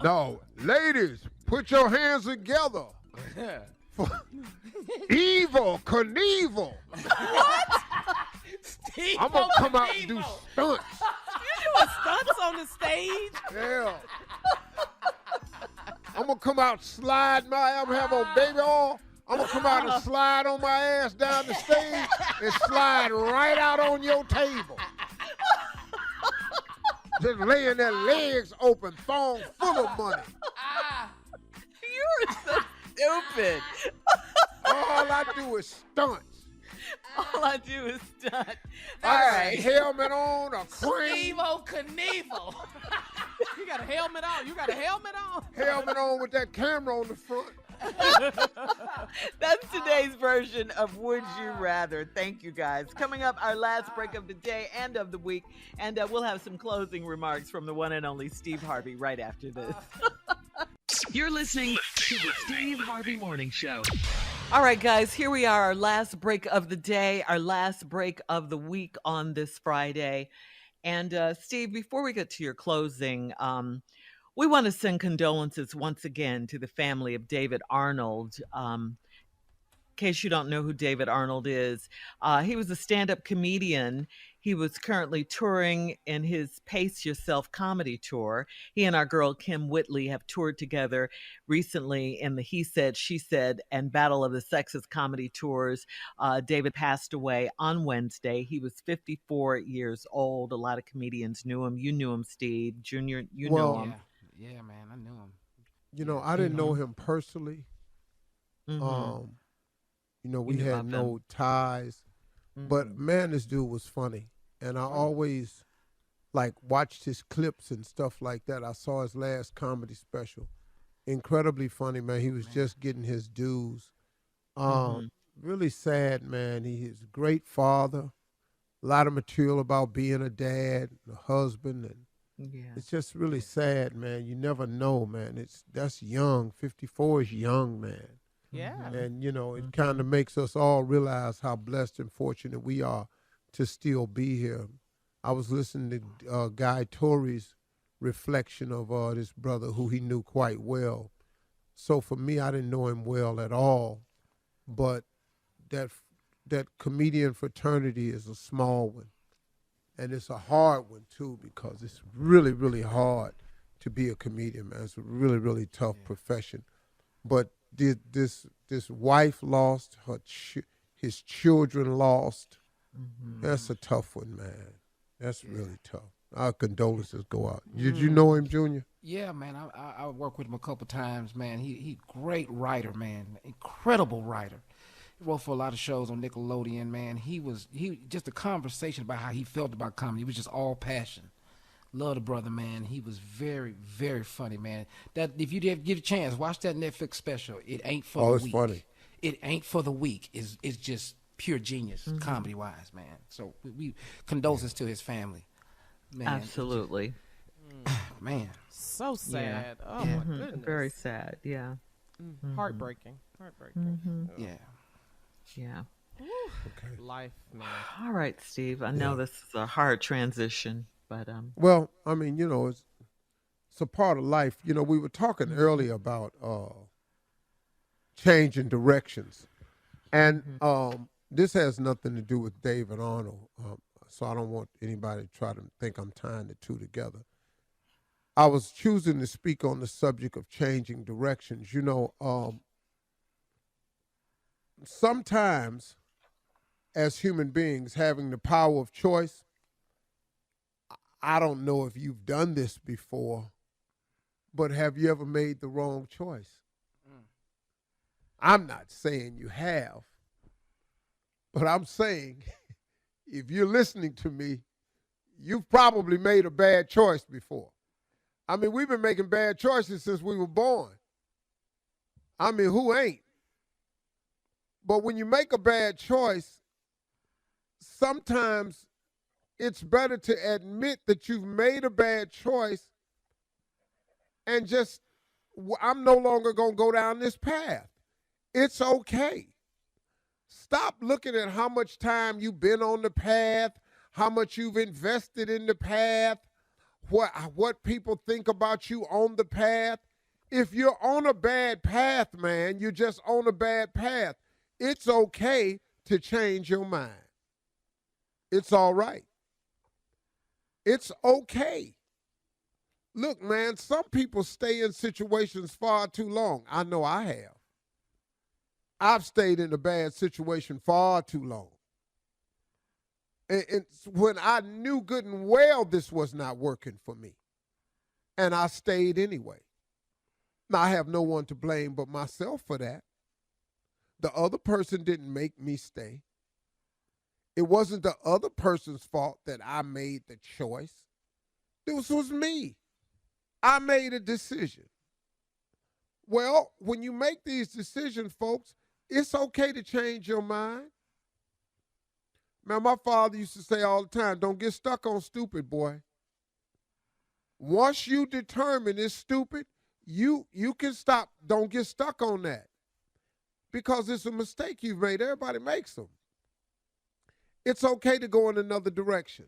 No, ladies, put your hands together. For Evil Knievel. What? Steve I'm gonna come out and do stunts. You doing stunts on the stage? Yeah. I'm gonna come out slide I'm gonna have on baby oil. I'm gonna come out and slide on my ass down the stage and slide right out on your table. Just laying their legs open, thong full of money. You're so stupid. All I do is stunts. All I do is stunt. All right. Helmet on, a crane. Evo Knievel. You got a helmet on. Helmet on with that camera on the front. That's today's version of Would You Rather. Thank you, guys. Coming up, our last break of the day and of the week, and we'll have some closing remarks from the one and only Steve Harvey right after this. You're listening to the Steve Harvey Morning Show. All right, guys, here we are, our last break of the day, our last break of the week on this Friday. And Steve, before we get to your closing, we want to send condolences once again to the family of David Arnold. In case you don't know who David Arnold is, he was a stand-up comedian. He was currently touring in his Pace Yourself comedy tour. He and our girl Kim Whitley have toured together recently in the He Said, She Said, and Battle of the Sexes comedy tours. David passed away on Wednesday. He was 54 years old. A lot of comedians knew him. You knew him, Steve. Junior, you know him. Yeah, man, I knew him. You know, I didn't know him personally. Mm-hmm. You know, we had no ties. But man, this dude was funny. And I always watched his clips and stuff like that. I saw his last comedy special. incredibly funny, man. He was just getting his dues. Really sad, man. He is a great father. A lot of material about being a dad, a husband, and it's just really sad, man. You never know, man. That's young. 54 is young, man. Yeah. And, you know, it kind of makes us all realize how blessed and fortunate we are to still be here. I was listening to Guy Torrey's reflection of this brother who he knew quite well. So for me, I didn't know him well at all, but that comedian fraternity is a small one, and it's a hard one too, because it's really, really hard to be a comedian, man. It's a really, really tough profession. But this wife lost, his children lost. That's a tough one, man. That's really tough. Our condolences go out. Did you know him, Junior? Yeah, man. I worked with him a couple times, man. He great writer, man. Incredible writer. He wrote for a lot of shows on Nickelodeon, man. He just a conversation about how he felt about comedy. He was just all passion. Love the brother, man. He was very, very funny, man. That if you did get a chance, watch that Netflix special. It ain't for the weak. It's funny. It ain't for the weak. It's just pure genius, comedy wise, man. So we condolences to his family. Man, Absolutely. Man. So sad. Oh, Yeah. my goodness. Very sad. Yeah. Heartbreaking. Heartbreaking. Yeah. Yeah. Okay. Life, man. All right, Steve. I know this is a hard transition, but Well, I mean, you know, it's a part of life. You know, we were talking earlier about changing directions, and this has nothing to do with David Arnold. So I don't want anybody to try to think I'm tying the two together. I was choosing to speak on the subject of changing directions. You know, sometimes as human beings, having the power of choice, I don't know if you've done this before, but have you ever made the wrong choice? I'm not saying you have, but I'm saying if you're listening to me, you've probably made a bad choice before. I mean, we've been making bad choices since we were born. I mean, who ain't? But when you make a bad choice, sometimes it's better to admit that you've made a bad choice and just, I'm no longer going to go down this path. It's okay. Stop looking at how much time you've been on the path, how much you've invested in the path, what people think about you on the path. If you're on a bad path, man, you're just on a bad path. It's okay to change your mind. It's all right. It's okay. Look, man, some people stay in situations far too long. I know I have. I've stayed in a bad situation far too long. And when I knew good and well this was not working for me, and I stayed anyway. Now, I have no one to blame but myself for that. The other person didn't make me stay. It wasn't the other person's fault that I made the choice. This was me. I made a decision. Well, when you make these decisions, folks, it's okay to change your mind. Man, my father used to say all the time, don't get stuck on stupid, boy. Once you determine it's stupid, you can stop. Don't get stuck on that. Because it's a mistake you've made. Everybody makes them. It's okay to go in another direction.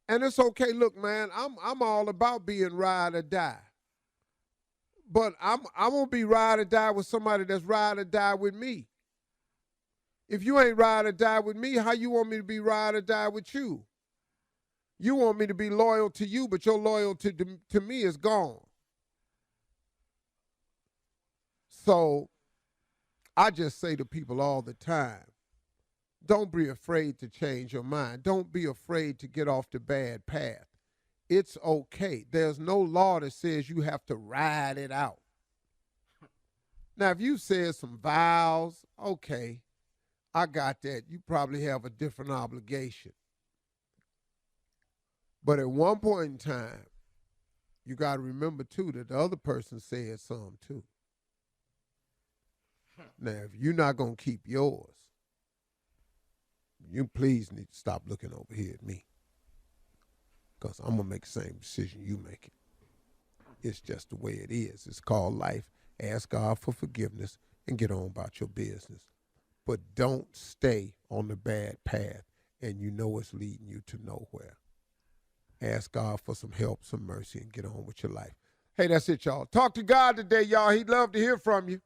And it's okay. Look, man, I'm all about being ride or die. But I'm gonna be ride or die with somebody that's ride or die with me. If you ain't ride or die with me, how you want me to be ride or die with you? You want me to be loyal to you, but your loyalty to me is gone. So I just say to people all the time, don't be afraid to change your mind. Don't be afraid to get off the bad path. It's okay. There's no law that says you have to ride it out. Now, if you said some vows, okay, I got that. You probably have a different obligation. But at one point in time, you got to remember, too, that the other person said something, too. Now, if you're not going to keep yours, you please need to stop looking over here at me. Because I'm going to make the same decision you make it. It's just the way it is. It's called life. Ask God for forgiveness and get on about your business. But don't stay on the bad path and you know it's leading you to nowhere. Ask God for some help, some mercy, and get on with your life. Hey, that's it, y'all. Talk to God today, y'all. He'd love to hear from you.